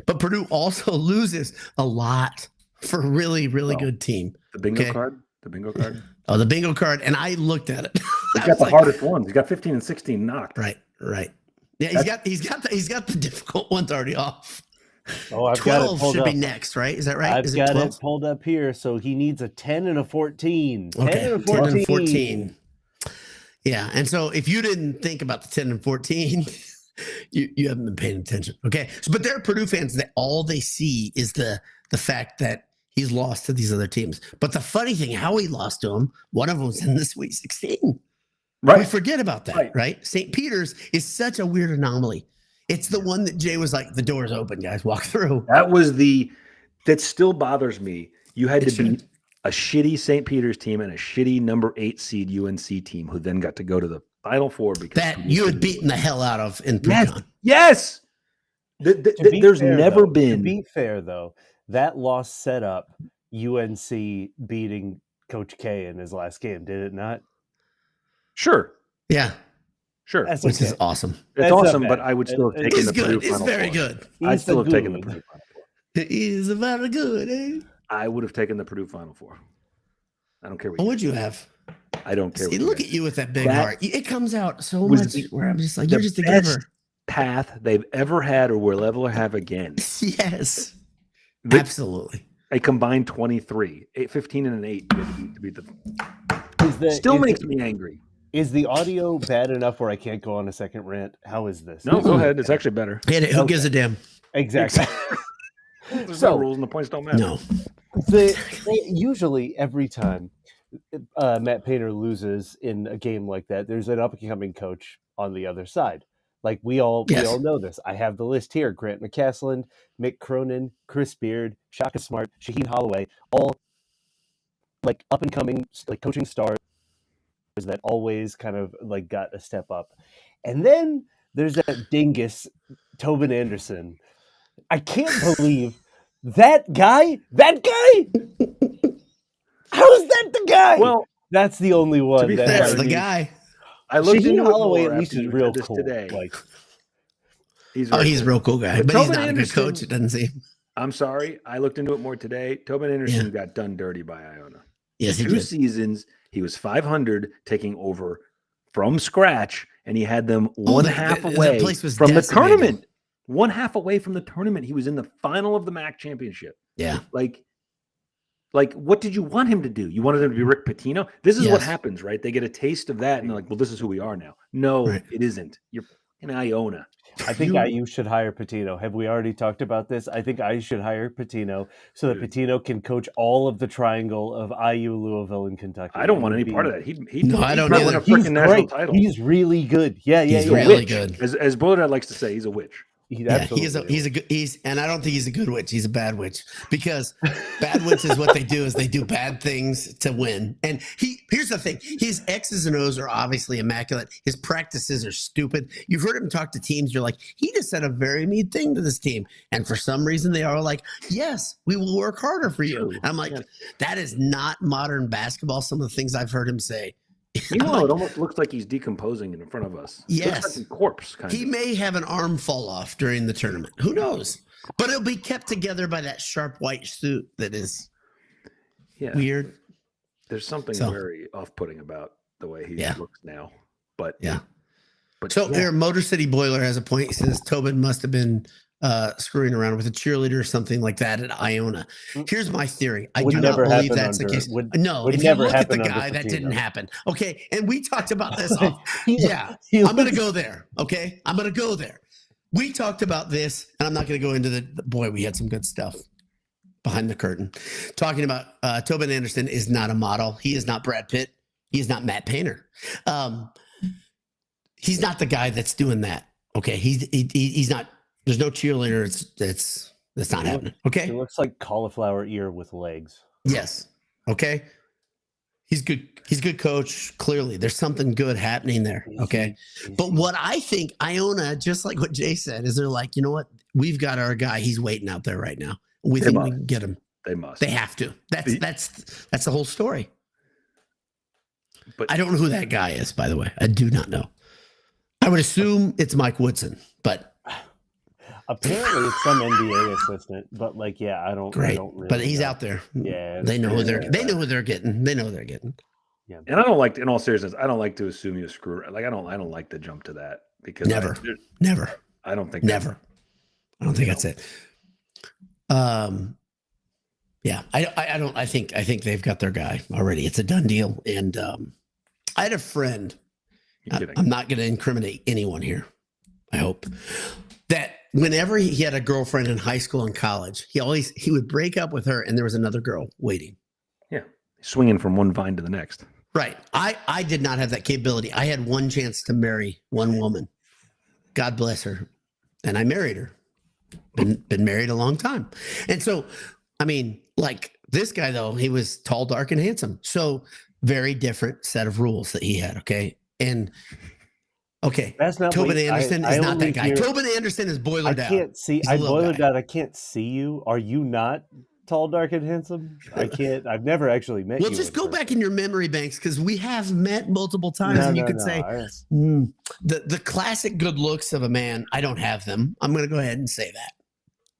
But Purdue also loses a lot for a really, really good team. The bingo card. The bingo card. Oh, the bingo card. And I looked at it. He's got the hardest ones. He's got 15 and 16 knocked. Right. Yeah, he's got the difficult ones already off. I've 12 got it pulled should up. be next, right? Is that right? I've got it pulled up here. So he needs a 10 and a 14. 10 and a 14. Yeah. And so if you didn't think about the 10 and 14, you haven't been paying attention. Okay. So, but there are Purdue fans that all they see is the fact that he's lost to these other teams. But the funny thing, how he lost to them, one of them's in the Sweet 16. Right. We forget about that, right? St. Peter's is such a weird anomaly. It's the one that Jay was like, the door's open, guys, walk through. That still bothers me. You had to beat a shitty St. Peter's team and a shitty number 8 seed UNC team who then got to go to the Final Four because that you had beaten the hell out of in pre-con. Yes. There's never been. To be fair, though, that loss set up UNC beating Coach K in his last game, did it not? Sure. Yeah. Sure. Which is awesome. It's awesome, but I would still have taken the Purdue Final Four. It's very good. I'd still have taken the Purdue Final Four. It is very good, eh? I would have taken the Purdue Final Four. I don't care what you would you have? I don't care. See, look at you with that big heart. It comes out so much where I'm just like, you're just a giver. Path they've ever had or will ever have again. Yes. Absolutely. A combined 23, 15 and an 8 to beat the. Still makes me angry. Is the audio bad enough where I can't go on a second rant? How is this? No, go ahead. It's actually better. Hit it. Who gives a damn? Exactly. There's no rules and the points don't matter. No. Usually every time Matt Painter loses in a game like that, there's an up-and-coming coach on the other side. Like we all know this. I have the list here: Grant McCasland, Mick Cronin, Chris Beard, Shaka Smart, Shaheen Holloway, all like up-and-coming like coaching stars that always kind of like got a step up. And then there's that dingus, Tobin Anderson. I can't believe that guy. How is that the guy? Well, that's the only one. To be fair, That's the guy. I looked Shaheen into Holloway it at more least after is you real said this cool. today. Like He's Oh, he's a real cool guy, but he's Tobin not a good Anderson- coach. It doesn't seem. I'm sorry. I looked into it more today. Tobin Anderson got done dirty by Iona. Yes, he 2 did. seasons. He was 500, taking over from scratch, and he had them one half that away place was from the decimated. tournament. 1/2 away from the tournament. He was in the final of the MAC championship. Yeah. Like, what did you want him to do? You wanted him to be Rick Pitino? This is what Yes. happens, right? They get a taste of that, and they're like, well, this is who we are now. No, Right. it isn't. You're in Iona. I think IU should hire Pitino. Have we already talked about this? I think IU should hire Pitino so that Pitino can coach all of the triangle of IU, Louisville, and Kentucky. I don't want any part of that. No, I don't probably win either. a freaking He's national great. title. He's really good. Yeah, He's yeah. really Witch. good. As Bullard likes to say, he's a witch. He Yeah, absolutely he's a good and I don't think he's a good witch. He's a bad witch because bad witches what they do is they do bad things to win. And here's the thing: his X's and O's are obviously immaculate. His practices are stupid. You've heard him talk to teams. You're like, he just said a very mean thing to this team, and for some reason they are like, yes, we will work harder for you. I'm like, that is not modern basketball. Some of the things I've heard him say. Meanwhile, it almost looks like he's decomposing in front of us. It Yes. looks like a corpse, kind He of. may have an arm fall off during the tournament. Who knows? But it'll be kept together by that sharp white suit that is weird. There's something very off-putting about the way he looks now. But Here, Motor City Boiler has a point. He says Tobin must have been screwing around with a cheerleader or something like that at Iona. Here's my theory. I Would do not never believe happen that's the under- case. would If you never look at the happen under guy, that Pitino. didn't happen. Okay, and we talked about this. I'm He going to looks- go there. Okay, I'm going to go there. We talked about this, and I'm not going to go into boy, we had some good stuff behind the curtain. Talking about Tobin Anderson is not a model. He is not Brad Pitt. He is not Matt Painter. He's not the guy that's doing that. Okay, he's not. There's no cheerleader. That's not happening. Okay. He looks like cauliflower ear with legs. Yes. Okay. He's good. He's a good coach. Clearly, there's something good happening there. Okay. But what I think Iona, just like what Jay said, is they're like, you know what? We've got our guy. He's waiting out there right now. We think we can get him. They must. They have to. That's the whole story. But I don't know who that guy is, by the way. I do not know. I would assume it's Mike Woodson, but apparently it's some NBA assistant. But like, yeah, I don't. great. I don't really But he's know. out there. Yeah, They know who they're. yeah. They know who they're getting. They know who they're getting. And I don't like, in all seriousness, I don't like to assume you screw. Like I don't like to jump to that because Never. Never. I don't think Never. I don't think that's it. Yeah, I don't. I think they've got their guy already. It's a done deal. And I had a friend. You're kidding. I'm not going to incriminate anyone here. I hope that whenever he had a girlfriend in high school and college, he would break up with her, and there was another girl waiting. Yeah, swinging from one vine to the next. Right. I did not have that capability. I had one chance to marry one woman. God bless her. And I married her. Been married a long time. And so, I mean, like this guy, though, he was tall, dark, and handsome. So very different set of rules that he had. Okay. And okay. That's not Tobin wait, Anderson I is not only that guy. hear- Tobin Anderson is boiler I down. can't see. He's a I little boiled guy. down. I can't see you. Are you not tall, dark, and handsome? I can't. I've never actually met Well, you. just in go person. back in your memory banks because we have met multiple times, No, and you no, could no, say the classic good looks of a man. I don't have them. I'm going to go ahead and say that.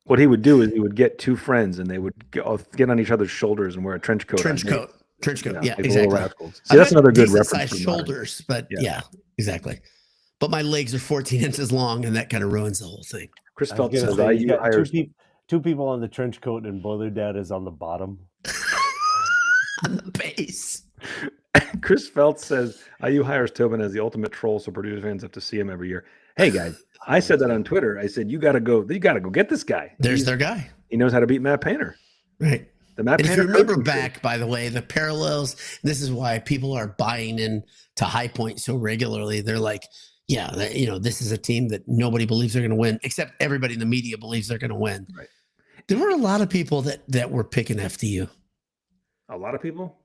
What he would do is he would get two friends and they would get on each other's shoulders and wear a trench coat. Trench on. coat. Yeah, like little exactly. rascals. See, that's another good decent reference. sized from modern. shoulders, but Yeah. yeah, exactly. But my legs are 14 inches long, and that kind of ruins the whole thing. Chris I was Phelps gonna says say, he's IU got hires. two people on the trench coat, and boiler dad is on the bottom. On the base. Chris Feltz says IU hires Tobin as the ultimate troll, so Purdue fans have to see him every year. Hey guys, I said that on Twitter. I said you got to go get this guy. There's their guy. He knows how to beat Matt Painter. Right. The Matt and Painter. If you remember back, by the way, the parallels. This is why people are buying in to High Point so regularly. They're like, yeah, this is a team that nobody believes they're going to win, except everybody in the media believes they're going to win. Right. There were a lot of people that were picking FDU. A lot of people.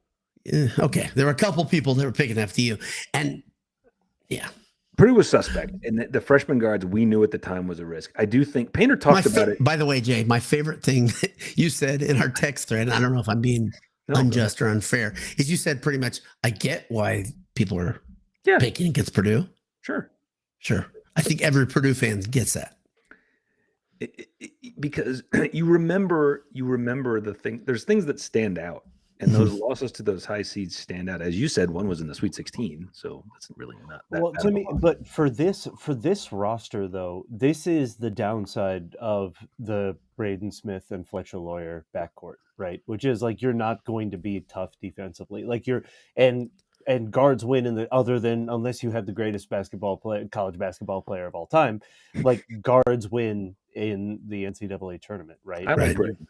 Okay, there were a couple people that were picking FDU, and yeah, Purdue was suspect, and the freshman guards we knew at the time was a risk. I do think Painter talked about it. By the way, Jay, my favorite thing that you said in our text thread, I don't know if I'm being unjust or unfair, is you said pretty much, I get why people are picking against Purdue. Sure. I think every Purdue fan gets that. Because you remember the thing. There's things that stand out. And those losses to those high seeds stand out. As you said, one was in the Sweet 16, so that's really not that well bad to me. But for this roster, though, this is the downside of the Braden Smith and Fletcher Lawyer backcourt, right? Which is like you're not going to be tough defensively, like and guards win other than unless you have the greatest college basketball player of all time, like guards win in the NCAA tournament, right? I like Braden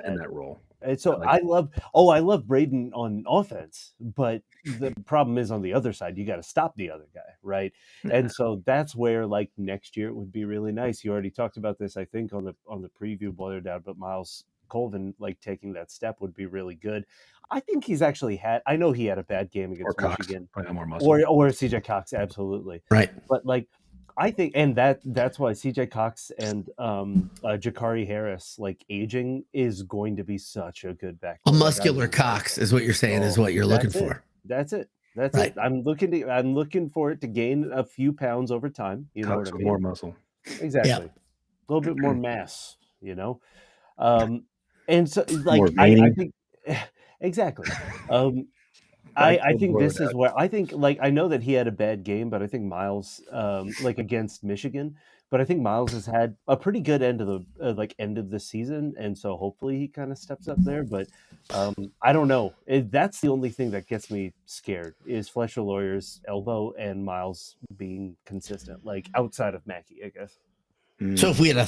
in that role. And so I love Braden on offense, but the problem is on the other side, you got to stop the other guy, right? And so that's where like next year it would be really nice. You already talked about this, I think, on the preview boiler down, but Miles Colvin like taking that step would be really good. I think he's actually I know he had a bad game against Michigan, or CJ Cox, absolutely, right? But like I think, and that's why CJ Cox and Jakari Harris, like aging, is going to be such a good back. A muscular Cox is what you're saying, is what you're looking for. That's it. I'm looking for it to gain a few pounds over time. You know what I mean? More muscle. Exactly. Yeah. A little bit more mass, and so like I think exactly. I think this is where I think like I know that he had a bad game, but I think Miles like against Michigan, but I think Miles has had a pretty good end of the season, and so hopefully he kind of steps up there. But I don't know. That's the only thing that gets me scared is Fletcher Lawyer's elbow and Miles being consistent, like outside of Mackey, I guess. So if we had a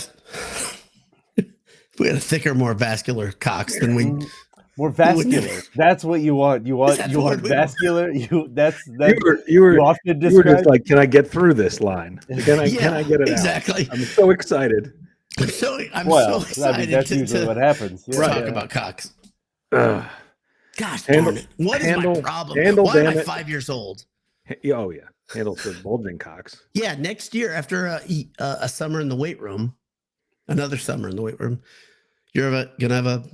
thicker, more vascular Cox, then we. More vascular. That's what you want. You want vascular. You were often described. You were just like, can I get through this line? Can I get it exactly. out? I'm so excited. I'm so excited. I mean, that's usually what happens. Talk about Cox. Gosh darn it! What is my problem? Why am I 5 years old? Oh yeah, handle the bulging Cox. Yeah, next year after a summer in the weight room, another summer in the weight room, you're gonna have a.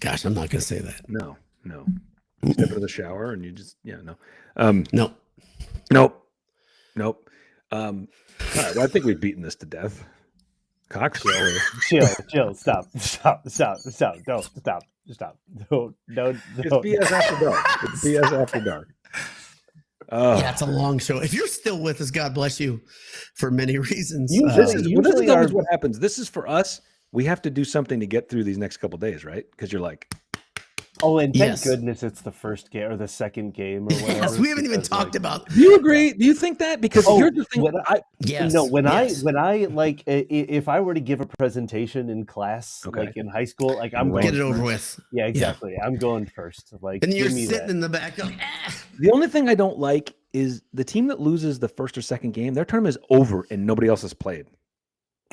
Gosh, I'm not going to say that. No. You step into the shower and you just, no. Nope. I think we've beaten this to death. Cox. Chill. Stop. Don't stop. Don't. It's BS after dark. It's BS after dark. Yeah, it's a long show. If you're still with us, God bless you for many reasons. This is always what happens. This is for us. We have to do something to get through these next couple of days, right? Because you're like, oh, and thank goodness it's the first game or the second game or whatever. Yes, we haven't even talked about. Do you agree? Do you think that? Because here's the thing. When I like, if I were to give a presentation in class, like in high school, like I'm going get it over with. Yeah, exactly. Yeah. I'm going first. Like, and you're sitting in the back. Going, The only thing I don't like is the team that loses the first or second game. Their tournament is over and nobody else has played.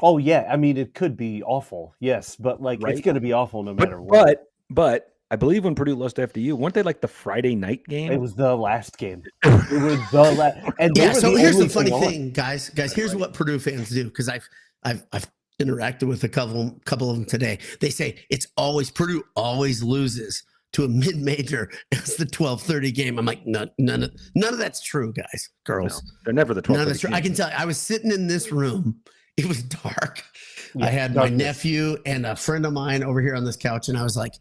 Oh yeah, I mean it could be awful, yes, but like it's going to be awful no matter what. But I believe when Purdue lost to FDU, weren't they like the Friday night game? It was the last game. It was the last. And so here's the funny thing, guys. Here's what Purdue fans do, because I've interacted with a couple of them today. They say it's always Purdue always loses to a mid-major as the 12:30 game. I'm like, none of that's true, guys, girls. No, they're never the 12:30. None of that's true. I can tell you, I was sitting in this room. It was dark. I had my nephew and a friend of mine over here on this couch, and I was like,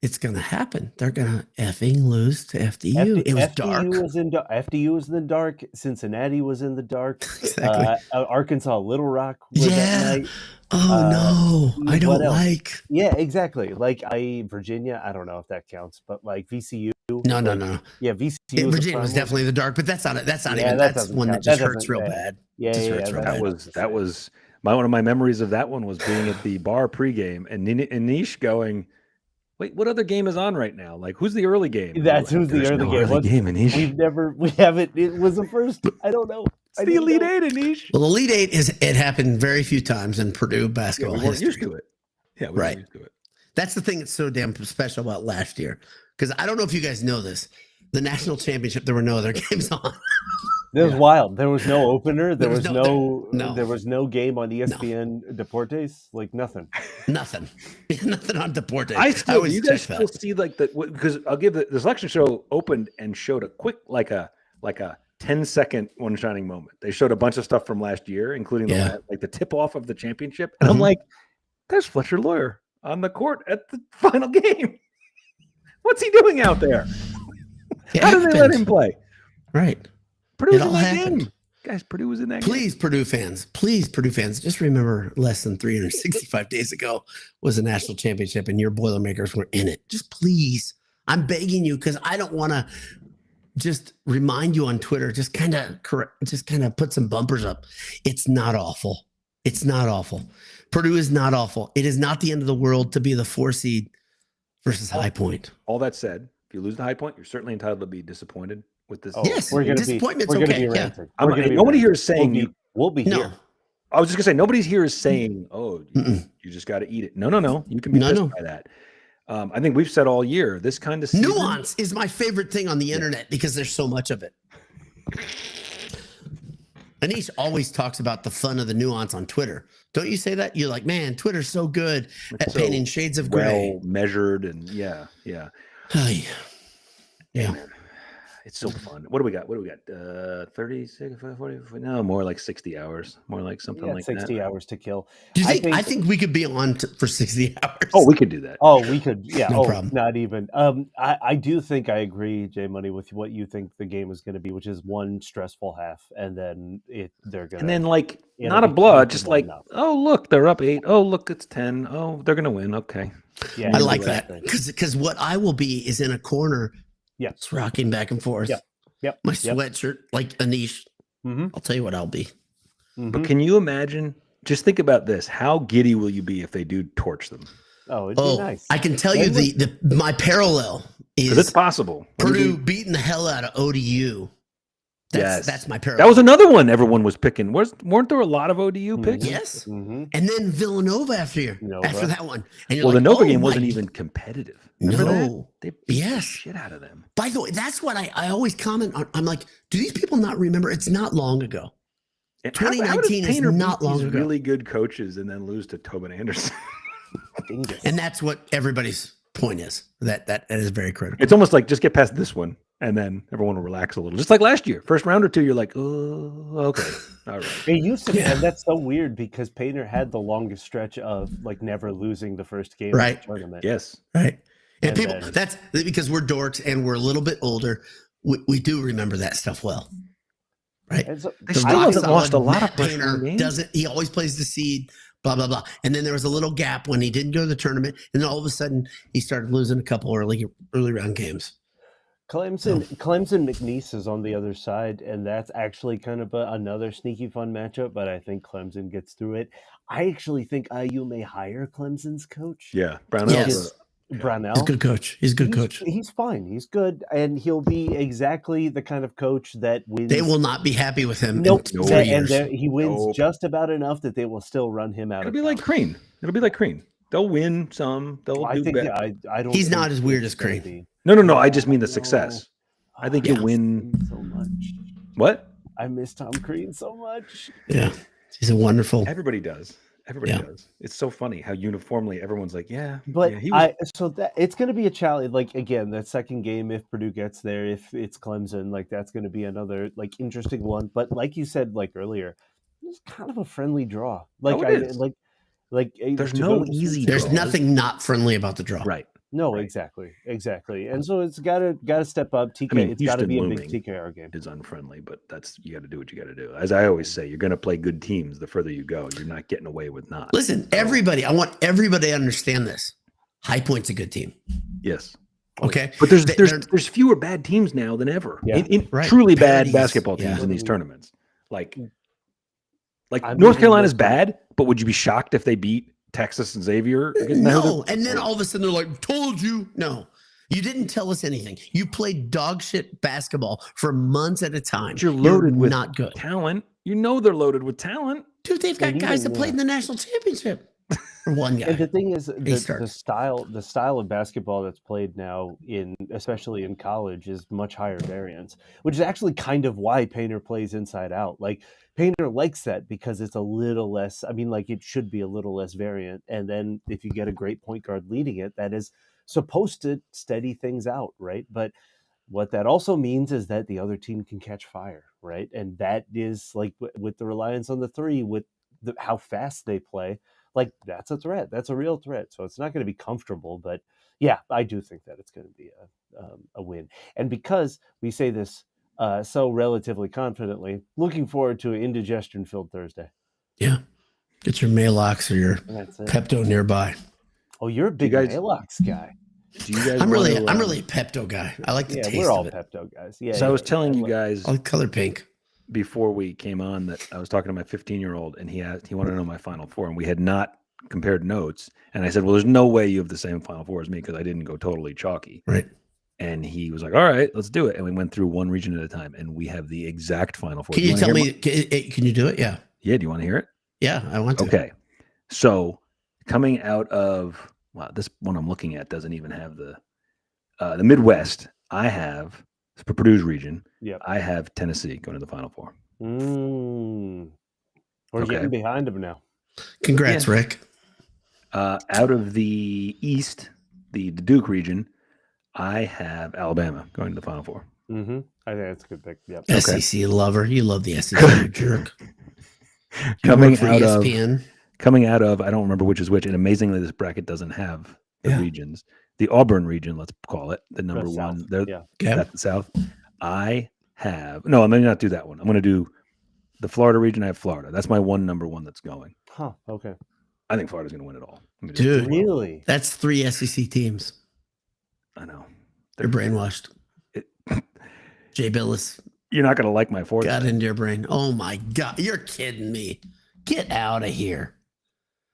it's going to happen. They're going to effing lose to FDU. It was dark. FDU was in the dark. Cincinnati was in the dark. Exactly. Arkansas Little Rock was that night. Oh no, I don't like. Yeah, exactly. Like Virginia, I don't know if that counts, but like VCU. No. Yeah, VCU. Virginia was definitely the dark, but that's not it. That's not even. That That's one count. that just hurts real bad. Yeah, That was one of my memories of that one was being at the bar pregame and Nish going, wait, what other game is on right now? Like, who's the early game? That's who's the early game. Anish. We haven't. It was the first. I don't know. It's the Elite Eight, Anish. Well, the Elite Eight it happened very few times in Purdue basketball we weren't history. used to it. Yeah, we weren't used to it. That's the thing that's so damn special about last year. Because I don't know if you guys know this. The national championship, there were no other games on. It was wild. There was no opener. There was no game on ESPN Deportes. Like nothing. Nothing on Do Deportes. you guys still see like because I'll give the selection show opened and showed a quick like a 10-second one shining moment. They showed a bunch of stuff from last year, including the tip off of the championship. And I'm like, there's Fletcher Lawyer on the court at the final game. What's he doing out there? How did they let him play? Right. Purdue was in that game. Guys, Purdue was in that game. Please, Purdue fans, just remember less than 365 days ago was a national championship and your Boilermakers were in it. Just please. I'm begging you because I don't want to just remind you on Twitter, just kind of put some bumpers up. It's not awful. It's not awful. Purdue is not awful. It is not the end of the world to be the 4 seed versus High Point. All that said, if you lose the High Point, you're certainly entitled to be disappointed with this. Yes, disappointment's okay. Nobody here is saying we'll be here. I was just gonna say nobody's here is saying, "Oh, you just got to eat it." No. You can be pissed by that. I think we've said all year this kind of season, nuance is my favorite thing on the internet because there's so much of it. Anish always talks about the fun of the nuance on Twitter. Don't you say that? You're like, man, Twitter's so good at painting shades of gray. Well measured and yeah. Man, it's so fun. What do we got? 36, 40, no, more like 60 hours. More like something like 60 hours to kill. Do you think, I think we could be on for 60 hours. Oh, we could do that. Oh, we could. Yeah. No problem. Not even. I do think I agree, J Money, with what you think the game is going to be, which is one stressful half, and then they're going to. And then like not a blowout, just like, oh look, they're up 8. Oh look, it's 10. Oh, they're going to win. Okay. Yeah, I like that because what I will be is in a corner. Yeah, it's rocking back and forth. Yep. My sweatshirt, like Anish. I'll tell you what I'll be. But can you imagine? Just think about this. How giddy will you be if they do torch them? Oh, it'd be nice. I can tell you my parallel is it's possible. Purdue beating the hell out of ODU. That's my parallel. That was another one everyone was picking. Weren't there a lot of ODU picks? Yes. And then Villanova after that one. And the Nova game wasn't even competitive. No. They beat the shit out of them. By the way, that's what I always comment on. I'm like, do these people not remember? It's not long ago. 2019 is not long ago. Really good coaches and then lose to Tobin Anderson. And that's what everybody's point is. That is very critical. It's almost like just get past this one and then everyone will relax a little. Just like last year. First round or two, you're like, oh, okay. All right. It used to be, and that's so weird because Painter had the longest stretch of like never losing the first game of the tournament. Yes. Right. And people, that's because we're dorks and we're a little bit older. We do remember that stuff well. Right. So, they still haven't lost a lot of Painter doesn't. He always plays the seed. Blah blah blah. And then there was a little gap when he didn't go to the tournament, and then all of a sudden he started losing a couple early round games. Clemson McNeese is on the other side, and that's actually kind of another sneaky fun matchup. But I think Clemson gets through it. I actually think IU may hire Clemson's coach. Yeah, Brownell. Yes. Brownell. He's a good coach. He's a good coach. He's fine. He's good. And he'll be exactly the kind of coach that wins. They will not be happy with him. Nope. In 4 years. And he wins just about enough that they will still run him out. It'll be like Crean. They'll win some. They'll do better. Yeah, I don't. He's not as weird as Crean. No. I just mean the success. I think he'll win so much. What? I miss Tom Crean so much. Yeah. He's a wonderful. Everybody does. Does. It's so funny how uniformly everyone's like, yeah. But yeah, so that it's going to be a challenge. Like again, that second game, if Purdue gets there, if it's Clemson, like that's going to be another like interesting one. But like you said, like earlier, it's kind of a friendly draw. Like there's no easy. There's nothing not friendly about the draw. Right. No, Right. exactly. And so it's gotta step up. TK, I mean, it's got to Houston be a big looming TKR game. is unfriendly, but you got to do what you got to do. As I always say, you're going to play good teams. The further you go, you're not getting away with not. Listen, everybody, I want everybody to understand this. High Point's a good team. Yes. Okay. But there's fewer bad teams now than ever. Yeah. Truly bad Parodies, basketball teams yeah. in these tournaments. Like I'm North even Carolina's looking- bad, but would you be shocked if they beat Texas and Xavier? No. And then all of a sudden they're like, told you. No. You didn't tell us anything. You played dog shit basketball for months at a time. But you're loaded with not good. talent. You know they're loaded with talent. Dude, they've got And guys even, that played in the national championship. For one guy. And the thing is, the starts. style of basketball that's played now especially in college, is much higher variance, which is actually kind of why Painter plays inside out. Like Painter likes that because it's a little less. I mean, like it should be a little less variant. And then if you get a great point guard leading it, that is supposed to steady things out, right? But what that also means is that the other team can catch fire, right? And that is like with the reliance on the three, with how fast they play. Like that's a threat. That's a real threat. So it's not going to be comfortable, but yeah, I do think that it's going to be a win. And because we say this so relatively confidently, looking forward to an indigestion-filled Thursday. Yeah. Get your Maalox or your That's it. Pepto nearby. Oh, you're a big guys- Maalox guy. Do you guys I'm really want to, a Pepto guy. I like the Yeah, taste we're all of it. Pepto guys. Yeah. So I was telling you guys I like color pink. before we came on that I was talking to my 15-year-old and he wanted to know my Final Four, and we had not compared notes. And I said, well, there's no way you have the same Final Four as me because I didn't go totally chalky. Right. And he was like, all right, let's do it. And we went through one region at a time, and we have the exact Final Four. Can you tell me? Can you do it? Yeah. Yeah. Do you want to hear it? Yeah, I want to. Okay. So coming out of, wow, this one I'm looking at doesn't even have the Midwest. I have for Purdue's region. Yep. I have Tennessee going to the Final Four. We're Okay. getting behind them now. Congrats, Rick. Out of the East, the Duke region, I have Alabama going to the Final Four. Mm-hmm. I think that's a good pick. Yep. SEC lover. You love the SEC, you jerk. You Coming work for out of ESPN. I don't remember which is which, and amazingly, this bracket doesn't have the regions. The Auburn region, let's call it the number The one. South. Yeah. That's the South. I have no. I'm going to not do that one. I'm going to do the Florida region. I have Florida. That's my number one that's going. Huh. Okay. I think Florida's going to win it all. Dude. Really? That's 3 SEC teams. I know. They're brainwashed. Jay Billis You're not going to like my fourth. got into your brain. Oh my God. You're kidding me. Get out of here.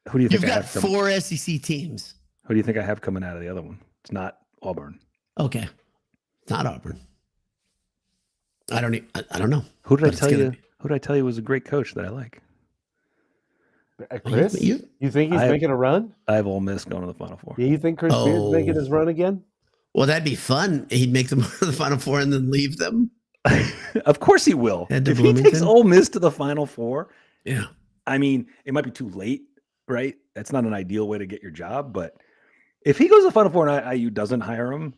Who do you think You've I got have coming? 4 SEC teams. Who do you think I have coming out of the other one? It's not Auburn. Okay. Not Auburn. I don't know. Who did But I it's tell gonna you? be- Who did I tell you was a great coach that I like? Chris? You- You think he's making a run? I have Ole Miss going to the Final Four. Yeah, you think Chris Beard's making his run again? Well, that'd be fun. He'd make them to the Final Four and then leave them. Of course he will. Head to If he takes Bloomington? Ole Miss to the Final Four, Yeah. I mean, it might be too late, right? That's not an ideal way to get your job, but if he goes to the Final Four and IU doesn't hire him,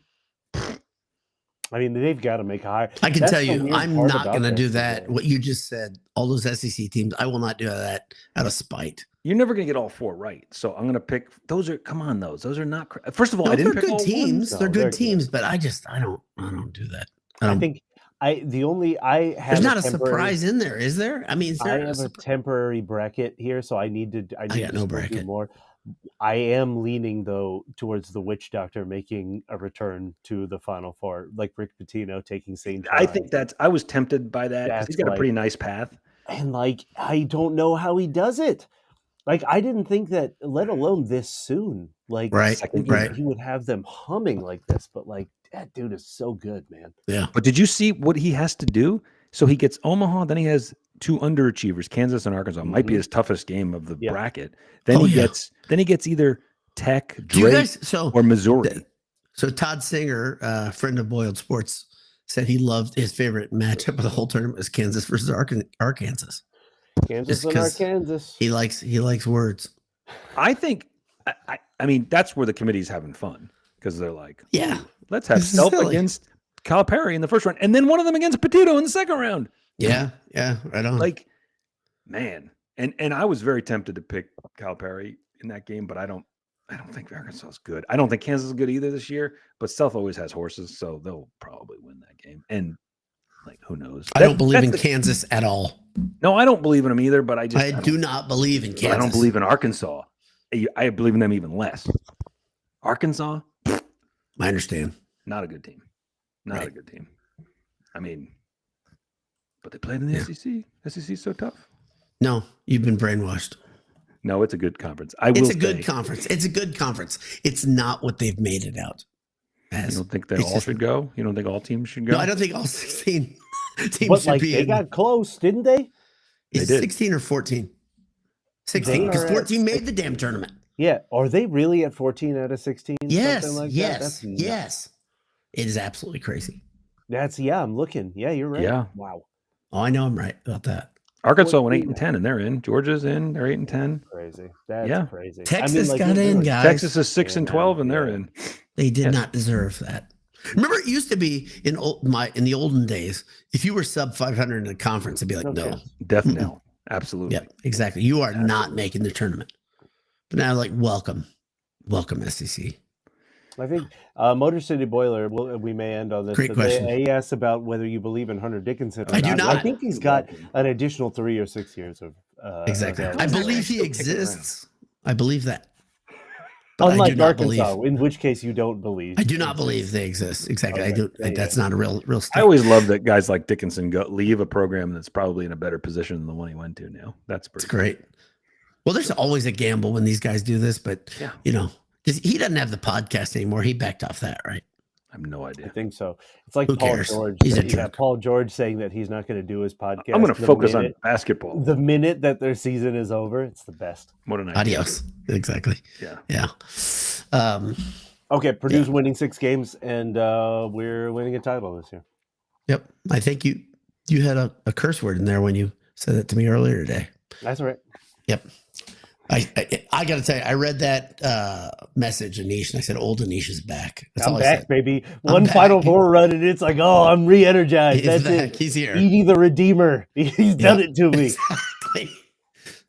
I mean, they've got to make a hire. I can That's tell the you, weird I'm part not about going to this, do is that. What you just said, all those SEC teams, I will not do that out of spite. you're never going to get all 4 right. So I'm going to pick those are come on those are not first of all, No, I didn't they're pick good all teams. ones. They're No, they're good good. teams, but I don't do that. I don't- think I have there's not a temporary- surprise in there, is there? I mean, is I there have a temporary bracket here, so I need to got to no still do bracket. more. I am leaning though towards the witch doctor making a return to the Final Four, like Rick Pitino taking St. John. I think I was tempted by that 'cause That's he's got a pretty nice path. and like I don't know how he does it. Like I didn't think that, let alone this soon. Like Right, he would have them humming like this, but like that dude is so good, man. Yeah. But did you see what he has to do? So he gets Omaha, then he has 2 underachievers, Kansas and Arkansas. Might be his toughest game of the Yeah. bracket. Then he gets either Tech, Do you Drake, guys, or Missouri. so Todd Singer, friend of Boiled Sports, said he loved his favorite matchup of the whole tournament was Kansas versus Arkansas. Kansas Just and 'cause Arkansas. He likes words. I think, I mean, that's where the committee's having fun because they're like, Yeah. let's have This is Self silly. against Calipari in the first round, and then one of them against Petito in the second round. Yeah. Yeah. Right on. Like, man, and I was very tempted to pick Calipari in that game, but I don't I don't think Arkansas is good. I don't think Kansas is good either this year. But South always has horses, so they'll probably win that game. And like, who knows? I don't believe in Kansas at all. No, I don't believe in them either. But I do not believe in Kansas. I don't believe in Arkansas. I believe in them even less. Arkansas. I understand. Not a good team. Not a good team. I mean, but they played in the SEC. SEC is so tough. No, you've been brainwashed. No, it's a good conference. It's a good conference. It's a good conference. It's not what they've made it out as. You don't think they all should go? You don't think all teams should go? No, I don't think all 16 teams but should like be they got close, didn't they? Is it 16 or 14? 16, because 14 made the damn tournament. Yeah. Are they really at 14 out of 16? Yes. Like yes. Yes. It is absolutely crazy. I'm looking. Yeah, you're right. Yeah. Wow. Oh, I know I'm right about that. Arkansas went 8-10, and they're in. Georgia's in. They're 8-10. Crazy. That's crazy. Texas got in, guys. Texas is 6-12, and they're in. They did not deserve that. Remember, it used to be in the olden days, if you were sub 500 in a conference, it'd be like, no. Death knell. Absolutely. Yeah, exactly. You are not making the tournament. But now, like, welcome, SEC. I think Motor City Boiler, we may end on this. Great question. He asked about whether you believe in Hunter Dickinson. I do not. I think he's got an additional 3 or 6 years of. Exactly. I believe he exists. I believe that. But unlike Arkansas, in which case you don't believe. I do not believe they exist. Exactly. Okay. I do. That's not a real state. I always love that guys like Dickinson leave a program that's probably in a better position than the one he went to now. That's great. Well, there's always a gamble when these guys do this, but he doesn't have the podcast anymore. He backed off that, right? I have no idea. I think so. It's like Who Paul cares? George. He's a jerk. Paul George saying that he's not going to do his podcast. I'm going to focus on basketball. The minute that their season is over, it's the best. What an idea. Adios. Exactly. Yeah. Okay, Purdue's winning 6 games, and we're winning a title this year. Yep. I think you had a curse word in there when you said it to me earlier today. That's right. Yep. I got to tell you, I read that message, Anish, and I said, old Anish is back. That's I'm back, baby. One Final Four run, and it's like, oh, I'm re-energized. That's it. He's here. Edie the Redeemer. He's done it to me. Exactly.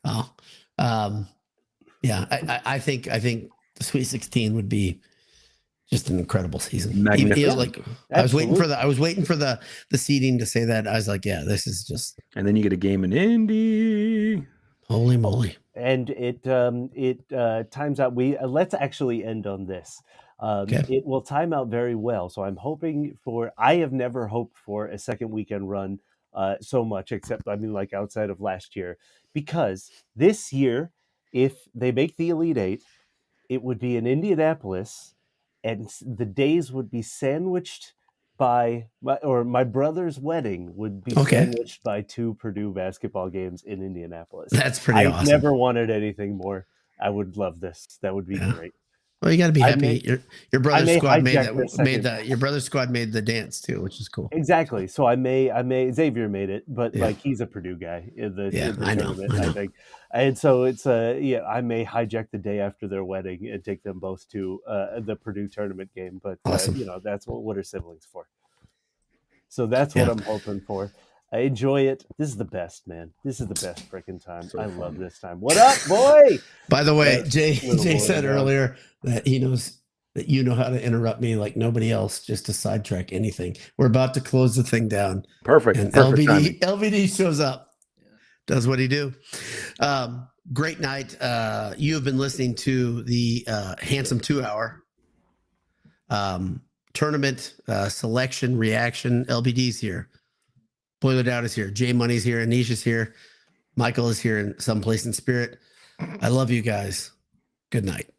Oh, I think the Sweet 16 would be just an incredible season. Magnificent. I was waiting for the seeding to say that. I was like, yeah, this is just. And then you get a game in Indy. Holy moly. And it times out. Let's actually end on this. It will time out very well. So I'm hoping I have never hoped for a second weekend run so much, except, like outside of last year, because this year, if they make the Elite Eight, it would be in Indianapolis, and the days would be sandwiched by my brother's wedding would be sandwiched by 2 Purdue basketball games in Indianapolis. That's pretty awesome. I've never wanted anything more. I would love this. That would be great. Well, you got to be happy. Your brother's squad your brother's squad made the dance too, which is cool. Exactly. So I may Xavier made it, but he's a Purdue guy in the tournament, I think. And so it's I may hijack the day after their wedding and take them both to the Purdue tournament game. But awesome. That's what are siblings for. So that's what I'm hoping for. I enjoy it. This is the best, man. This is the best freaking time. I love this time. What up, boy? By the way, Jay said earlier that he knows that you know how to interrupt me like nobody else, just to sidetrack anything. We're about to close the thing down. Perfect. And LVD shows up, does what he do. Great night. You have been listening to the Handsome 2 Hour tournament selection reaction. LBD's here. Boiler Down is here. Jay Money's here. Anish is here. Michael is here in someplace in spirit. I love you guys. Good night.